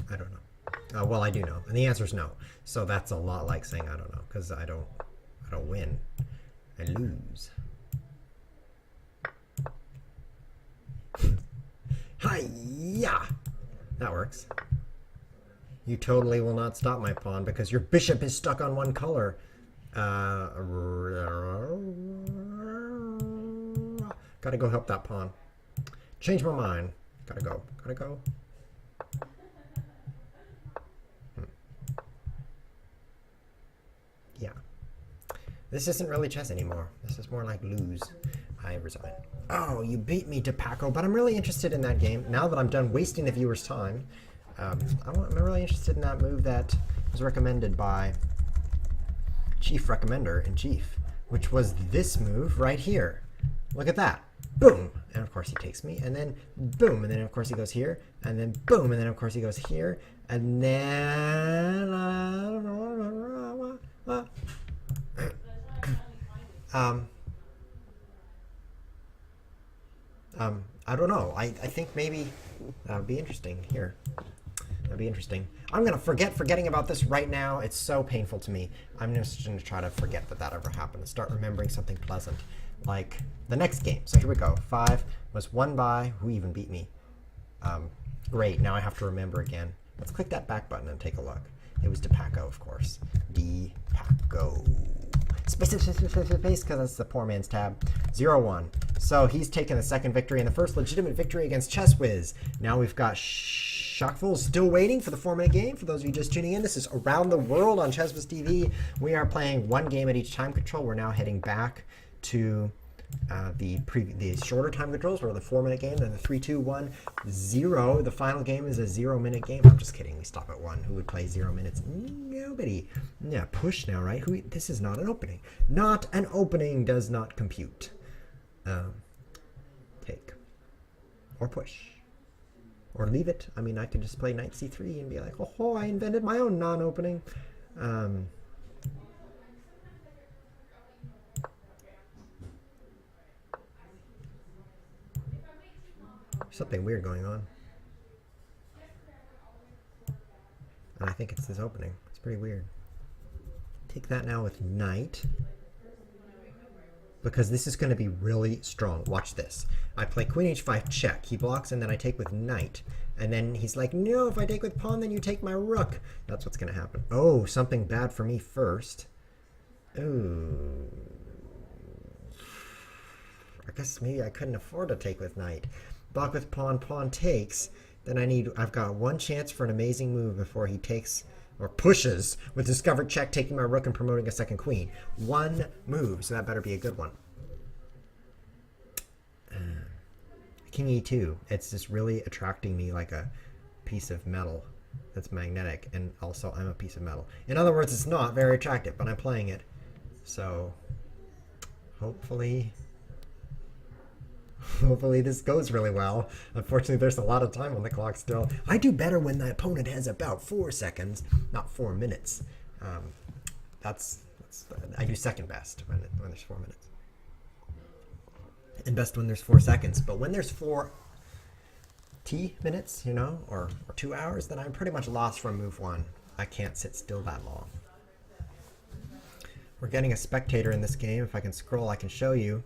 Speaker 1: I don't know. Well, I do know, and the answer is no. So that's a lot like saying I don't know, because I don't win. I lose. Hi-ya! That works. You totally will not stop my pawn because your bishop is stuck on one color. Gotta go help that pawn. Change my mind. Gotta go. Gotta go. Yeah. This isn't really chess anymore. This is more like lose. I resign. Oh, you beat me, DePaco, but I'm really interested in that game. Now that I'm done wasting the viewer's time, I'm really interested in that move that was recommended by Chief Recommender in Chief, which was this move right here. Look at that. Boom. And of course he takes me, and then boom, and then of course he goes here, and then boom, and then of course he goes here, and then I don't know. I think maybe That would be interesting. Here. That'd be interesting. I'm going to forgetting about this right now. It's so painful to me. I'm just going to try to forget that ever happened and start remembering something pleasant. Like the next game. So here we go. 5 was won by, who even beat me? Great. Now I have to remember again. Let's click that back button and take a look. It was DePaco, of course. DePaco. Space, because that's the poor man's tab. 0-1. So he's taken the second victory and the first legitimate victory against Chess Whiz. Now we've got Shockful still waiting for the 4-minute game. For those of you just tuning in, this is Around the World on Chess Whiz TV. We are playing one game at each time control. We're now heading back to the shorter time controls, or the 4-minute game, then the 3, 2, 1, 0. The final game is a 0-minute game. I'm just kidding. We stop at 1. Who would play 0 minutes? Nobody. Yeah, push now, right? This is not an opening. Not an opening does not compute. Take. Or push. Or leave it. I mean, I could just play knight c3 and be like, oh, I invented my own non-opening. Something weird going on. And I think it's this opening. It's pretty weird. Take that now with knight. Because this is going to be really strong. Watch this. I play queen h5 check. He blocks and then I take with knight. And then he's like, no, if I take with pawn, then you take my rook. That's what's going to happen. Oh, something bad for me first. Ooh. I guess maybe I couldn't afford to take with knight. Block with pawn, pawn takes. Then I've got one chance for an amazing move before he takes or pushes with discovered check, taking my rook and promoting a second queen. One move, so that better be a good one. King e2. It's just really attracting me like a piece of metal that's magnetic, and also I'm a piece of metal. In other words, it's not very attractive, but I'm playing it. So hopefully this goes really well. Unfortunately, there's a lot of time on the clock still. I do better when the opponent has about 4 seconds, not 4 minutes. I do second best when there's 4 minutes. And best when there's 4 seconds. But when there's 4 minutes, or 2 hours, then I'm pretty much lost from move 1. I can't sit still that long. We're getting a spectator in this game. If I can scroll, I can show you.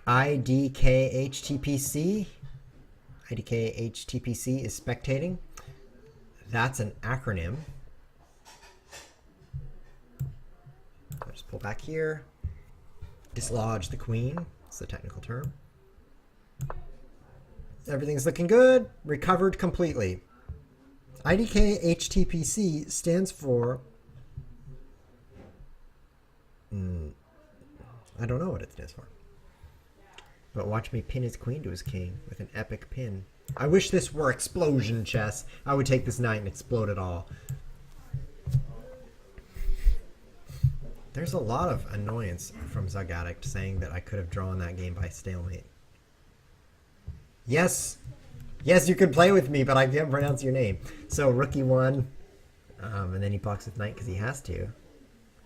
Speaker 1: IDKHTPC. IDKHTPC is spectating. That's an acronym. I'll just pull back here. Dislodge the queen. It's the technical term. Everything's looking good. Recovered completely. IDKHTPC stands for... I don't know what it stands for. But watch me pin his queen to his king with an epic pin. I wish this were explosion chess. I would take this knight and explode it all. There's a lot of annoyance from Zug Addict saying that I could have drawn that game by stalemate. Yes, you can play with me, but I can't pronounce your name. So rook e1, and then he blocks with knight because he has to.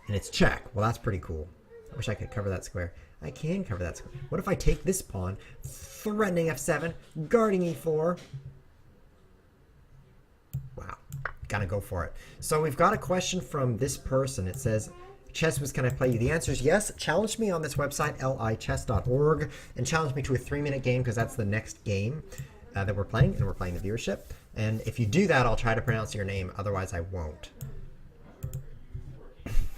Speaker 1: And it's check. Well, that's pretty cool. I wish I could cover that square. I can cover that square. What if I take this pawn, threatening f7, guarding e4? Wow, gotta go for it. So we've got a question from this person. It says, Chess Whiz, can I play you? The answer is yes. Challenge me on this website, lichess.org, and challenge me to a 3-minute game, because that's the next game that we're playing, and we're playing the viewership. And if you do that, I'll try to pronounce your name. Otherwise, I won't.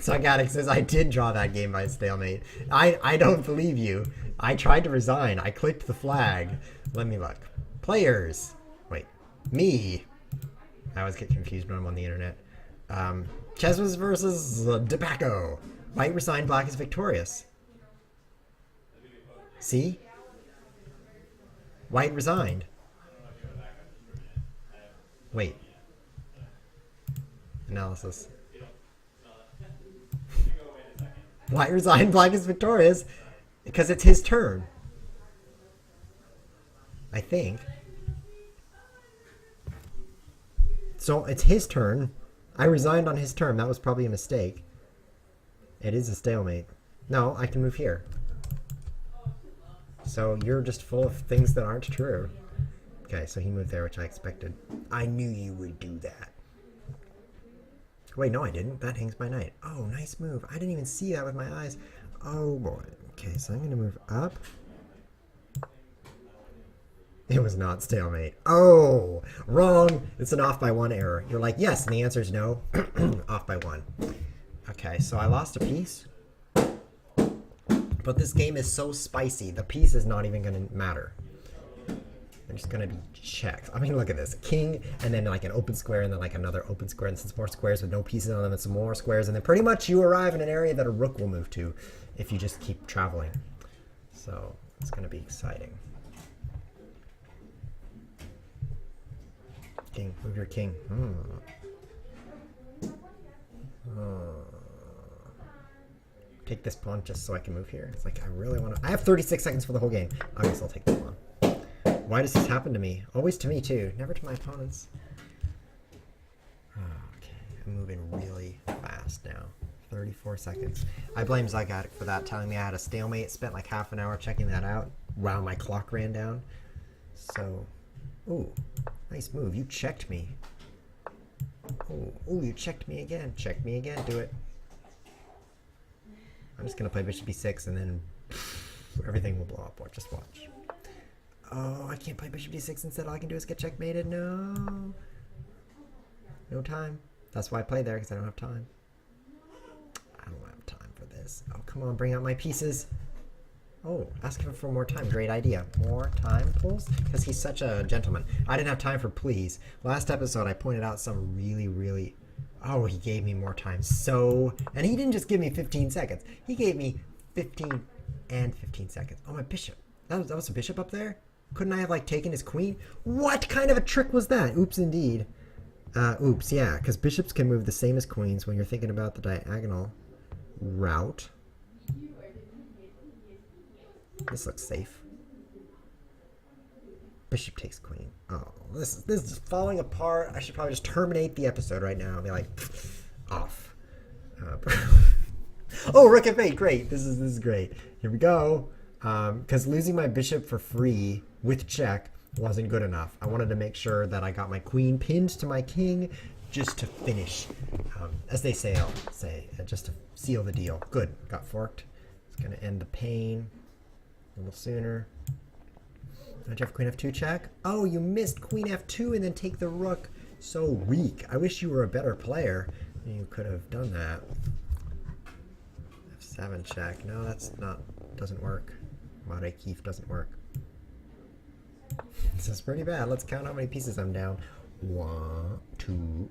Speaker 1: Sargatic says, I did draw that game by stalemate. I don't believe you. I tried to resign. I clicked the flag. Let me look. Players. Wait. Me. I always get confused when I'm on the internet. Chess Whiz versus DePaco. White resigned, black is victorious. See? White resigned. Wait. Analysis. White resigned, black is victorious, because it's his turn. I think. So it's his turn. I resigned on his turn. That was probably a mistake. It is a stalemate. No, I can move here. So you're just full of things that aren't true. Okay, so he moved there, which I expected. I knew you would do that. Wait, no, I didn't. That hangs my knight. Oh, nice move. I didn't even see that with my eyes. Oh, boy. Okay, so I'm going to move up. It was not stalemate. Oh, wrong. It's an off by 1 error. You're like, yes, and the answer is no. Off by 1. Okay, so I lost a piece. But this game is so spicy, the piece is not even going to matter. They're just going to be checked. I mean, look at this. King, and then like an open square, and then like another open square, and some more squares with no pieces on them, and some more squares, and then pretty much you arrive in an area that a rook will move to if you just keep traveling. So it's going to be exciting. King, move your king. Take this pawn just so I can move here. It's like I really want to. I have 36 seconds for the whole game. I guess I'll take the pawn. Why does this happen to me? Always to me too. Never to my opponents. Okay, I'm moving really fast now. 34 seconds. I blame Zygotic for that, telling me I had a stalemate. Spent like half an hour checking that out while my clock ran down. So, ooh, nice move. You checked me. Ooh, you checked me again. Check me again. Do it. I'm just gonna play bishop b6 and then everything will blow up. Just watch. Oh, I can't play bishop d6 instead. All I can do is get checkmated. No. No time. That's why I play there, because I don't have time. I don't have time for this. Oh, come on. Bring out my pieces. Oh, asking for more time. Great idea. More time, pulls? Because he's such a gentleman. I didn't have time for please. Last episode, I pointed out some really... Oh, he gave me more time. So... And he didn't just give me 15 seconds. He gave me 15 and 15 seconds. Oh, my bishop. That was a bishop up there? Couldn't I have, like, taken his queen? What kind of a trick was that? Oops, indeed. Oops, yeah, because bishops can move the same as queens when you're thinking about the diagonal route. This looks safe. Bishop takes queen. Oh, this is falling apart. I should probably just terminate the episode right now and be like, off. Oh, rook f8, great. This is great. Here we go. Because losing my bishop for free with check wasn't good enough. I wanted to make sure that I got my queen pinned to my king just to finish. As they say, I'll say, just to seal the deal. Good, got forked. It's going to end the pain a little sooner. Don't you have queen f2 check? Oh, you missed queen f2 and then take the rook. So weak. I wish you were a better player. You could have done that. f7 check. No, that's not, doesn't work. Mare Keef doesn't work. This is pretty bad. Let's count how many pieces I'm down. 1, 2,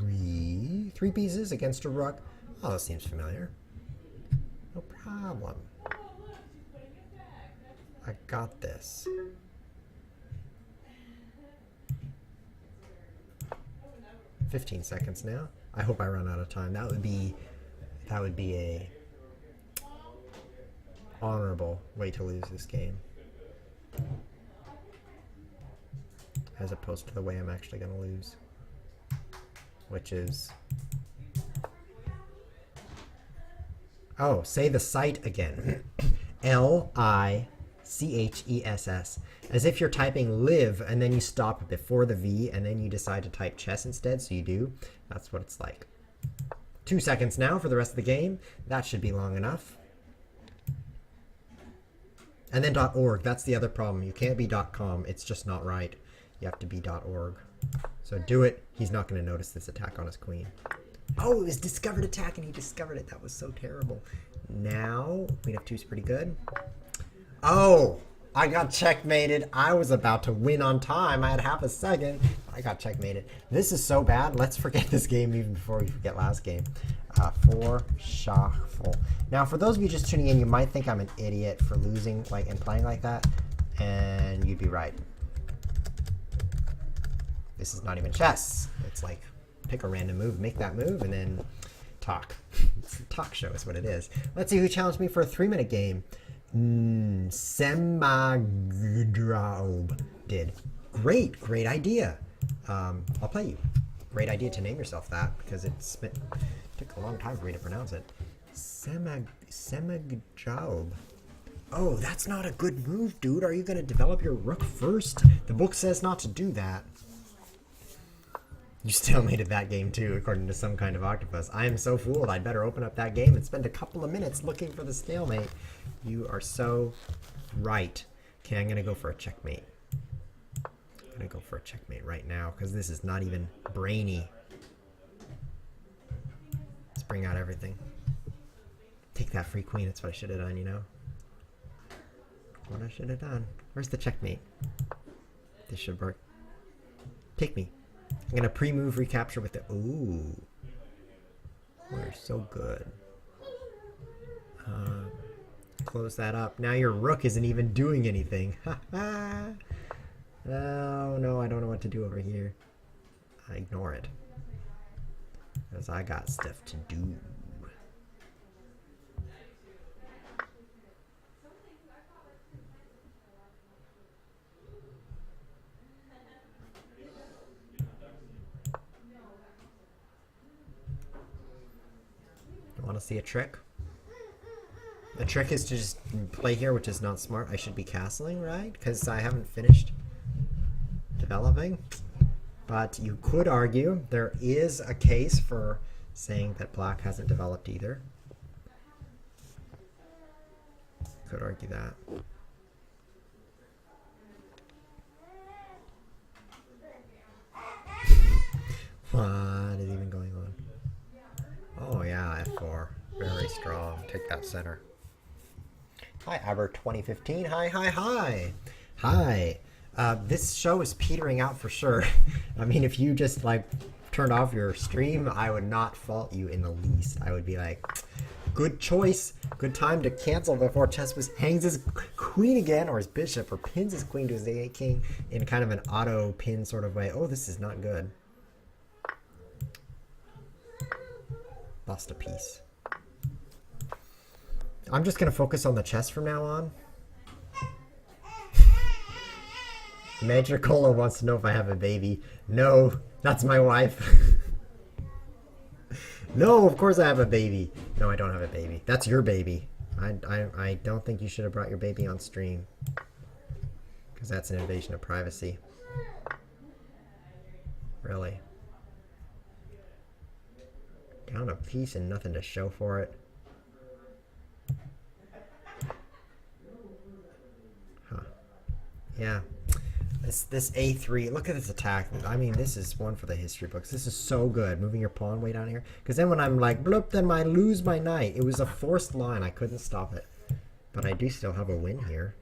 Speaker 1: 3. 3 pieces against a rook. Oh, that seems familiar. No problem. I got this. $15 seconds now. I hope I run out of time. That would be a honorable way to lose this game, as opposed to the way I'm actually going to lose, which is, oh, say the site again. L-I-C-H-E-S-S, as if you're typing live and then you stop before the V and then you decide to type chess instead, so you do. That's what it's like. 2 seconds now for the rest of the game. That should be long enough. And then .org, that's the other problem. You can't be .com, it's just not right. You have to be .org. So do it. He's not going to notice this attack on his queen. Oh, it was discovered attack and he discovered it. That was so terrible. Now, queen f2 is pretty good. Oh, I got checkmated. I was about to win on time. I had half a second. I got checkmated. This is so bad. Let's forget this game even before we forget last game. For shuffle. Now, for those of you just tuning in, you might think I'm an idiot for losing and playing like that, and you'd be right. This is not even chess. It's like pick a random move, make that move, and then talk. It's a talk show is what it is. Let's see who challenged me for a 3-minute game. Semagraub did. Great idea. I'll play you. Great idea to name yourself that, because it took a long time for me to pronounce it. Semagraub. Oh, that's not a good move, dude. Are you going to develop your rook first? The book says not to do that. You stalemated that game too, according to some kind of octopus. I am so fooled. I'd better open up that game and spend a couple of minutes looking for the stalemate. You are so right. Okay, I'm going to go for a checkmate. I'm going to go for a checkmate right now because this is not even brainy. Let's bring out everything. Take that free queen. That's what I should have done, you know? What I should have done. Where's the checkmate? This should work. Take me. I'm going to pre-move recapture with the... Ooh. We're so good. Close that up. Now your rook isn't even doing anything. Ha ha. Oh, no, I don't know what to do over here. I ignore it. Because I got stuff to do. Want to see a trick? The trick is to just play here, which is not smart. I should be castling, right? Because I haven't finished developing. But you could argue there is a case for saying that black hasn't developed either. Could argue that. What is even going on? Oh yeah, F4. Very strong. Take that center. Hi, Aber 2015. Hi, hi, hi. Hi. This show is petering out for sure. I mean, if you just like turned off your stream, I would not fault you in the least. I would be like, good choice. Good time to cancel before ChessWhiz hangs his queen again, or his bishop, or pins his queen to his a8 king in kind of an auto pin sort of way. Oh, this is not good. Lost a piece. I'm just gonna focus on the chess from now on. Major Colo wants to know if I have a baby. No, that's my wife. No, of course I have a baby. No, I don't have a baby. That's your baby. I don't think you should have brought your baby on stream. Because that's an invasion of privacy. Really. Down a piece and nothing to show for it. Huh. Yeah. This A3, look at this attack. I mean, this is one for the history books. This is so good, moving your pawn way down here. Because then when I'm like, bloop, then I lose my knight. It was a forced line. I couldn't stop it. But I do still have a win here.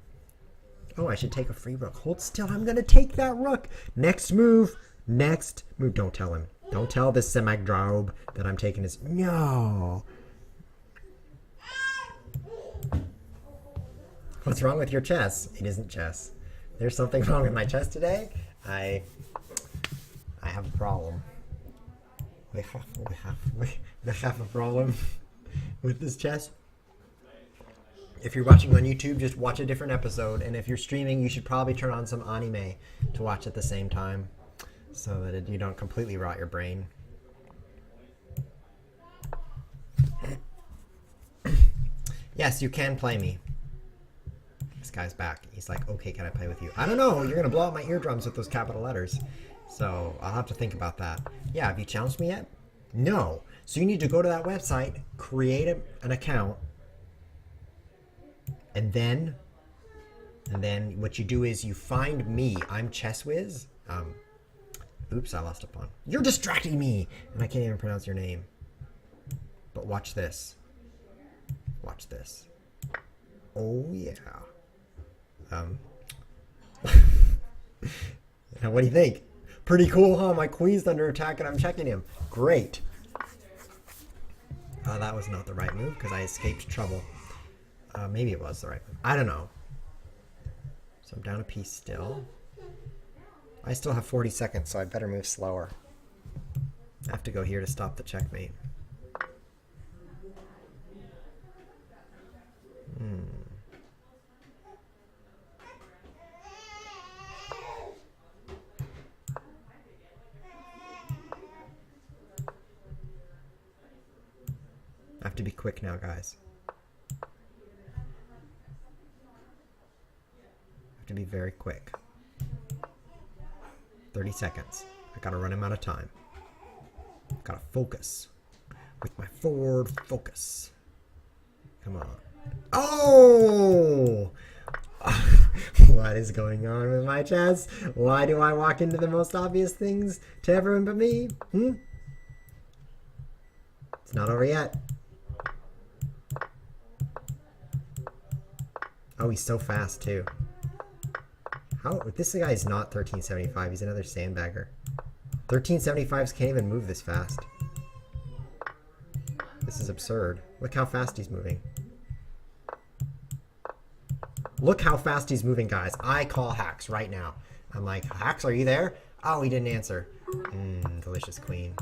Speaker 1: Oh, I should take a free rook. Hold still. I'm going to take that rook. Next move. Next move. Don't tell him. Don't tell this Semagdraub that I'm taking his... No. What's wrong with your chess? It isn't chess. There's something wrong with my chess today. I have a problem. We have a problem with this chess. If you're watching on YouTube, just watch a different episode. And if you're streaming, you should probably turn on some anime to watch at the same time, so that you don't completely rot your brain. Yes, you can play me. This guy's back. He's like, okay, can I play with you? I don't know. You're going to blow out my eardrums with those capital letters. So I'll have to think about that. Yeah, have you challenged me yet? No. So you need to go to that website, create an account, and then what you do is you find me. I'm ChessWhiz. Oops, I lost a pawn. You're distracting me, and I can't even pronounce your name. But watch this. Watch this. Oh yeah. Now what do you think? Pretty cool, huh? My queen's under attack and I'm checking him. Great. That was not the right move because I escaped trouble. Maybe it was the right move. I don't know. So I'm down a piece still. I still have 40 seconds, so I better move slower. I have to go here to stop the checkmate. I have to be quick now, guys. to be very quick. 30 seconds. I gotta run him out of time. Gotta focus. With my forward focus. Come on. Oh! What is going on with my chest? Why do I walk into the most obvious things to everyone but me? It's not over yet. Oh, he's so fast too. How? This guy is not 1375. He's another sandbagger. 1375s can't even move this fast. This is absurd. Look how fast he's moving. Look how fast he's moving, guys. I call Hacks right now. I'm like, Hacks, are you there? Oh, he didn't answer. Delicious queen.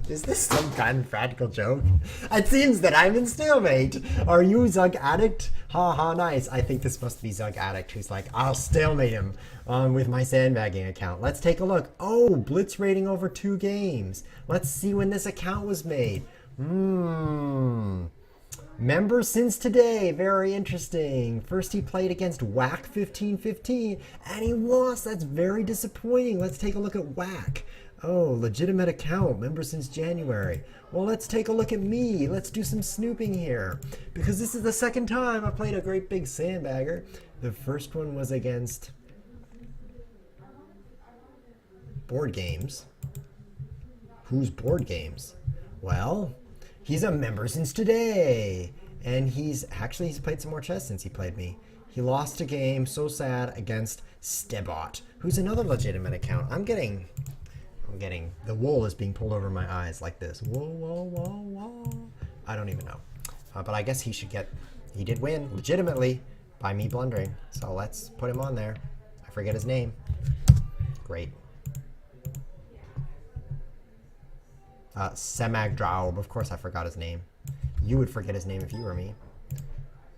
Speaker 1: Is this some kind of practical joke? It seems that I'm in stalemate. Are you Zug Addict? Ha ha, nice. I think this must be Zug Addict who's like, I'll stalemate him with my sandbagging account. Let's take a look. Oh, blitz rating over 2 games. Let's see when this account was made. Member since today. Very interesting. First he played against Whack 1515 and he lost. That's very disappointing. Let's take a look at Whack. Oh, legitimate account, member since January. Well, let's take a look at me. Let's do some snooping here. Because this is the second time I played a great big sandbagger. The first one was against Board Games. Who's Board Games? Well, he's a member since today. And he's played some more chess since he played me. He lost a game, so sad, against Stebot, who's another legitimate account. I'm getting the wool is being pulled over my eyes like this. Whoa, whoa, whoa, whoa. I don't even know. But I guess he did win legitimately by me blundering. So let's put him on there. I forget his name. Great. Semagdraub. Of course I forgot his name. You would forget his name if you were me.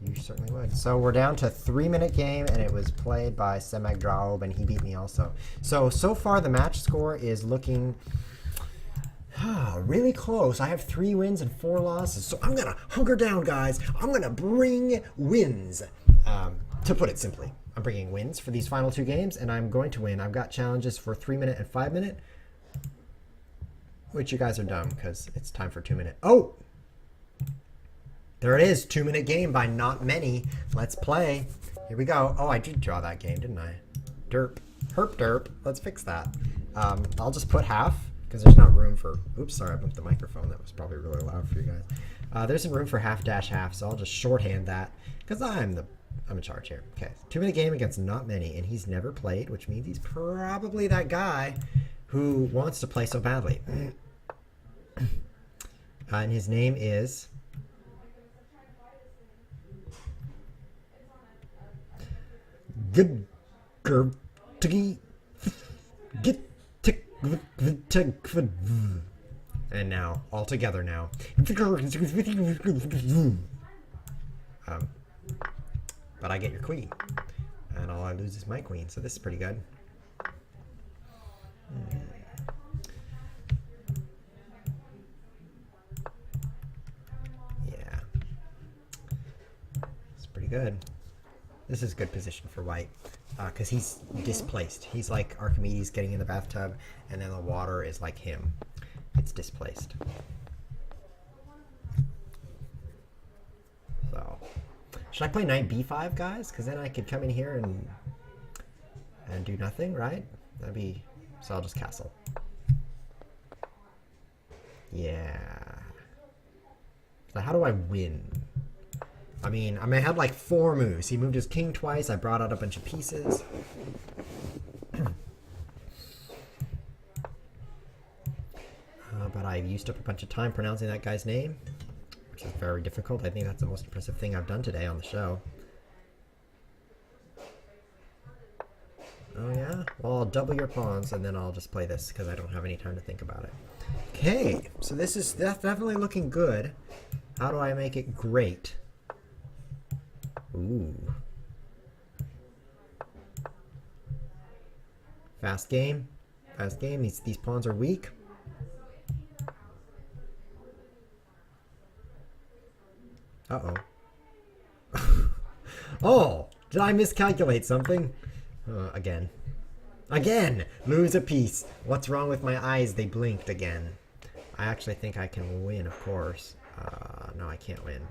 Speaker 1: You certainly would. So we're down to 3-minute game, and it was played by Semagdraub, and he beat me also. So far the match score is looking really close. I have 3 wins and 4 losses. So I'm going to hunker down, guys. I'm going to bring wins. To put it simply, I'm bringing wins for these final 2 games, and I'm going to win. I've got challenges for 3-minute and 5-minute, which you guys are dumb because it's time for 2-minute. Oh! There it is, 2-minute game by not many. Let's play. Here we go. Oh, I did draw that game, didn't I? Derp. Herp derp. Let's fix that. I'll just put half because there's not room for... Oops, sorry, I bumped the microphone. That was probably really loud for you guys. There's some room for half dash half, so I'll just shorthand that because I'm in charge here. Okay, 2-minute game against not many, and he's never played, which means he's probably that guy who wants to play so badly. And his name is... And now, all together now. But I get your queen. And all I lose is my queen, so this is pretty good. Yeah. It's pretty good. This is good position for white because he's displaced. He's like Archimedes getting in the bathtub, and then the water is like him. It's displaced. So, should I play knight b5, guys? Because then I could come in here and do nothing, right? That'd be... So I'll just castle. Yeah. So how do I win? I mean, I had like 4 moves. He moved his king twice. I brought out a bunch of pieces. But I used up a bunch of time pronouncing that guy's name, which is very difficult. I think that's the most impressive thing I've done today on the show. Oh yeah? Well, I'll double your pawns and then I'll just play this because I don't have any time to think about it. Okay, so this is definitely looking good. How do I make it great? Ooh. Fast game. Fast game. These pawns are weak. Uh-oh. Oh, did I miscalculate something? Again. Again! Lose a piece. What's wrong with my eyes? They blinked again. I actually think I can win, of course. No, I can't win.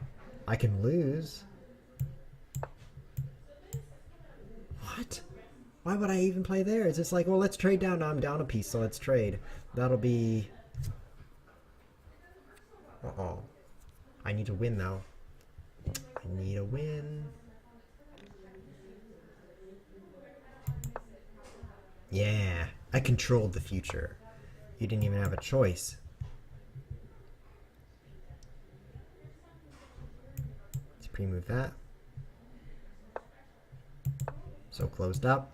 Speaker 1: I can lose. What? Why would I even play there? It's just like, well, let's trade down. Now I'm down a piece, so let's trade. That'll be... Uh-oh. I need to win, though. I need a win. Yeah, I controlled the future. You didn't even have a choice. Let's pre-move that. So closed up.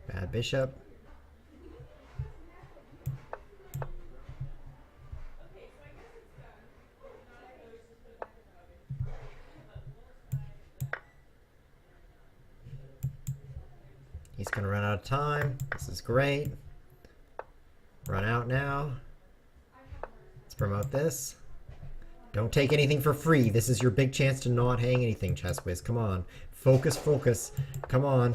Speaker 1: Bad bishop. He's gonna run out of time. This is great. Run out now. Let's promote this. Don't take anything for free. This is your big chance to not hang anything, Chess Whiz. Come on. Focus, focus. Come on.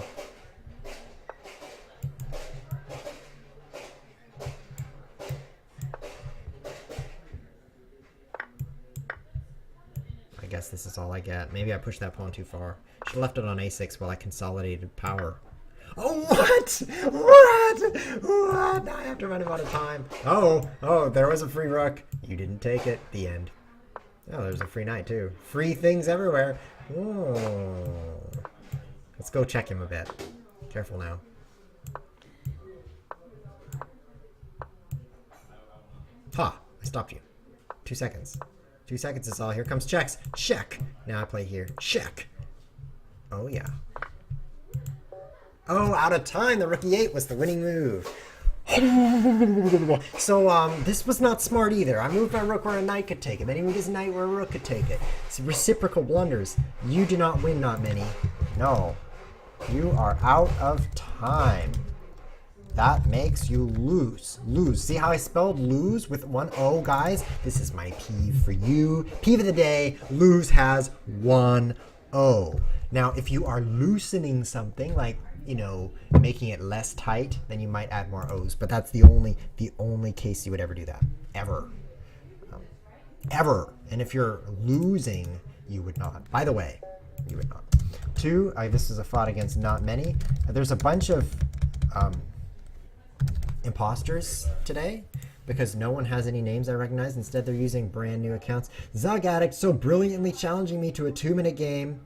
Speaker 1: I guess this is all I get. Maybe I pushed that pawn too far. Should have left it on a6 while I consolidated power. Oh, what? What? Now I have to run out of time. Oh, there was a free rook. You didn't take it. The end. Oh, there's a free knight, too. Free things everywhere. Oh. Let's go check him a bit. Careful now. Ha! I stopped you. 2 seconds. 2 seconds is all. Here comes checks. Check. Now I play here. Check. Oh, yeah. Oh, out of time. The rook e8 was the winning move. So, this was not smart either. I moved my rook where a knight could take it. Then he moved his knight where a rook could take it. It's reciprocal blunders. You do not win, not many. No. You are out of time. That makes you lose. Lose. See how I spelled lose with one O, guys? This is my peeve for you. Peeve of the day. Lose has one O. Now, if you are loosening something like, you know, making it less tight, then you might add more O's. But that's the only case you would ever do that. Ever. Ever. And if you're losing, you would not. By the way, you would not. 2, this is a fight against not many. There's a bunch of imposters today because no one has any names I recognize. Instead, they're using brand new accounts. Zug Addict so brilliantly challenging me to a 2-minute game.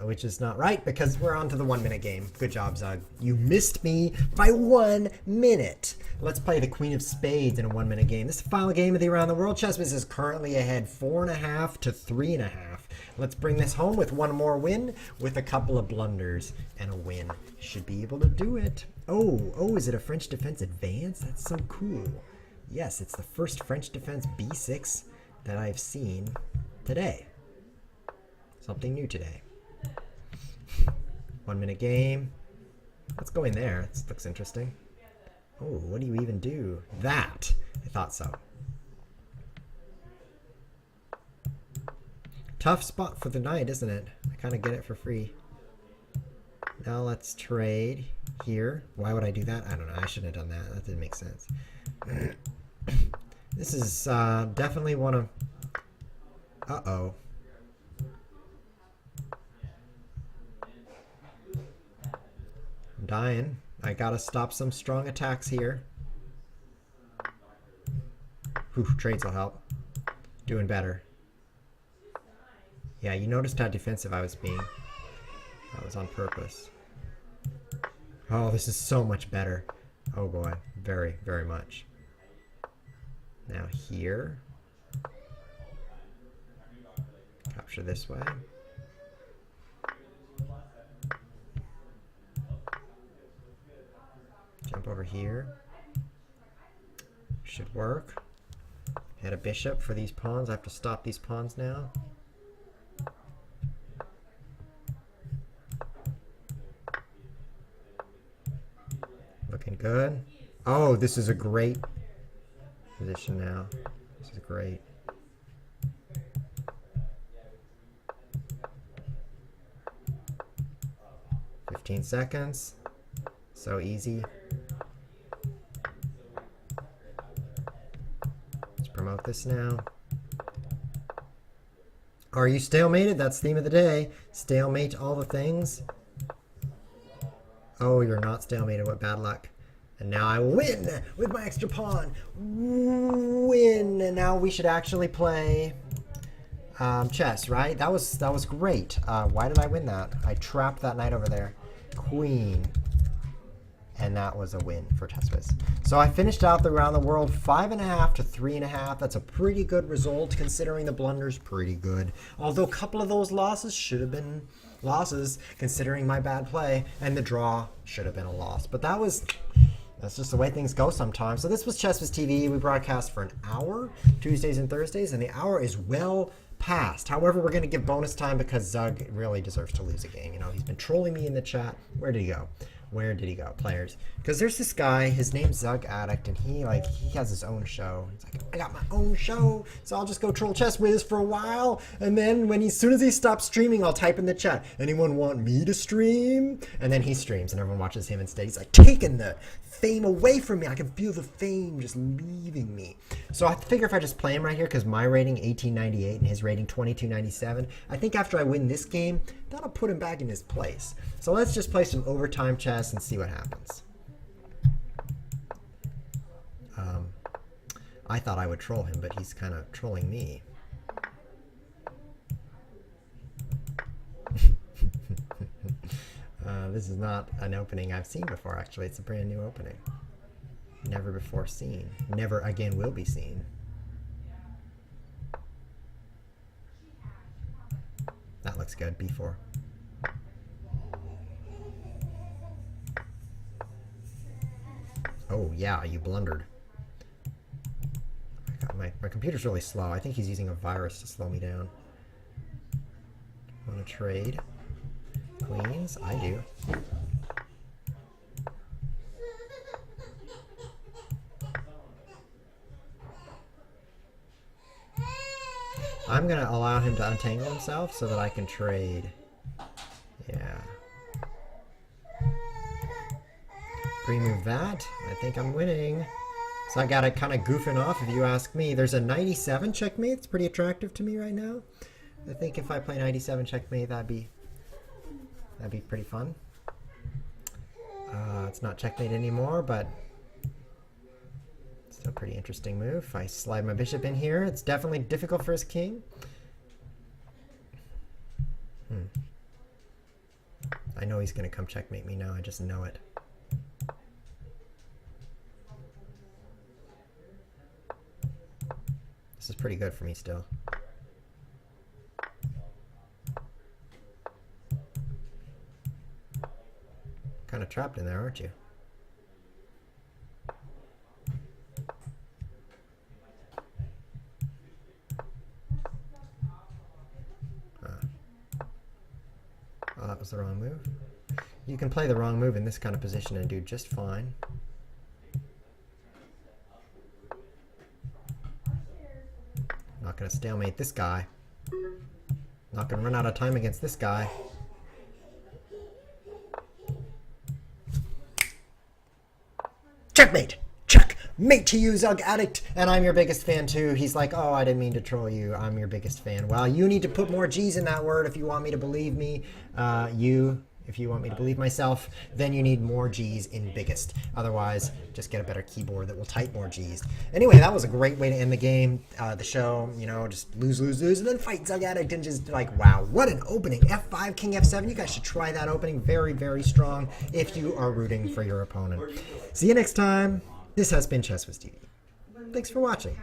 Speaker 1: Which is not right because we're on to the 1-minute game. Good job, Zug. You missed me by 1 minute. Let's play the Queen of Spades in a 1-minute game. This is the final game of the Around the World. Chess Whiz is currently ahead 4.5 to 3.5. Let's bring this home with one more win with a couple of blunders and a win. Should be able to do it. Oh, is it a French defense advance? That's so cool. Yes, it's the first French defense b6 that I've seen today. Something new today. 1-minute game. Let's go in there. This looks interesting. Oh, what do you even do? That! I thought so. Tough spot for the knight, isn't it? I kind of get it for free. Now let's trade here. Why would I do that? I don't know. I shouldn't have done that. That didn't make sense. This is definitely one of... Uh-oh. I'm dying. I gotta stop some strong attacks here. Whew, trades will help. Doing better. Yeah, you noticed how defensive I was being. That was on purpose. Oh, this is so much better. Oh boy, very, very much. Now here. Capture this way. Jump over here. Should work. Had a bishop for these pawns. I have to stop these pawns now. Looking good. Oh, this is a great position now. This is great. "15 seconds. So easy. Let's promote this now. Are you stalemated? That's theme of the day. Stalemate all the things. Oh, you're not stalemated. What bad luck. And now I will win with my extra pawn. Win. And now we should actually play chess, right? That was great. Why did I win that? I trapped that knight over there. Queen. And that was a win for TestWiz. So I finished out the around the world 5.5 to 3.5. That's a pretty good result considering the blunders. Pretty good. Although a couple of those losses should have been losses considering my bad play, and the draw should have been a loss. But that's just the way things go sometimes. So this was TestWiz TV. We broadcast for an hour, Tuesdays and Thursdays, and the hour is well past. However, we're going to give bonus time because Zug really deserves to lose a game. You know, he's been trolling me in the chat. Where did he go? Where did he go? Players. Because there's this guy, his name's Zug Addict, and he has his own show. He's like, I got my own show, so I'll just go troll ChessWiz for a while, and then as soon as he stops streaming, I'll type in the chat, anyone want me to stream? And then he streams, and everyone watches him instead. He's like, taking the fame away from me. I can feel the fame just leaving me. So I figure if I just play him right here, because my rating 1898 and his rating 2297, I think after I win this game, that'll put him back in his place. So let's just play some overtime chess and see what happens. I thought I would troll him, but he's kind of trolling me. This is not an opening I've seen before, actually. It's a brand new opening. Never before seen. Never again will be seen. That looks good. B4. Oh, yeah, you blundered. My computer's really slow. I think he's using a virus to slow me down. Want to trade? Queens? I do. I'm going to allow him to untangle himself so that I can trade. Yeah. Remove that. I think I'm winning. So I got it kind of goofing off if you ask me. There's a 97 checkmate. It's pretty attractive to me right now. I think if I play 97 checkmate, that'd be pretty fun. It's not checkmate anymore, but still a pretty interesting move. If I slide my bishop in here, it's definitely difficult for his king. I know he's going to come checkmate me now. I just know it. This is pretty good for me still. Kind of trapped in there, aren't you? Oh, that was the wrong move. You can play the wrong move in this kind of position and do just fine. Not going to stalemate this guy. Not going to run out of time against this guy. Checkmate! Checkmate to you, Zug Addict! And I'm your biggest fan too. He's like, oh, I didn't mean to troll you. I'm your biggest fan. Well, you need to put more G's in that word if you want me to believe me. If you want me to believe myself, then you need more G's in biggest. Otherwise, just get a better keyboard that will type more G's. Anyway, that was a great way to end the game, the show. You know, just lose, and then fight Zug Addict and just like, wow, what an opening. F5, King F7. You guys should try that opening. Very, very strong if you are rooting for your opponent. See you next time. This has been ChessWiz TV. Thanks for watching.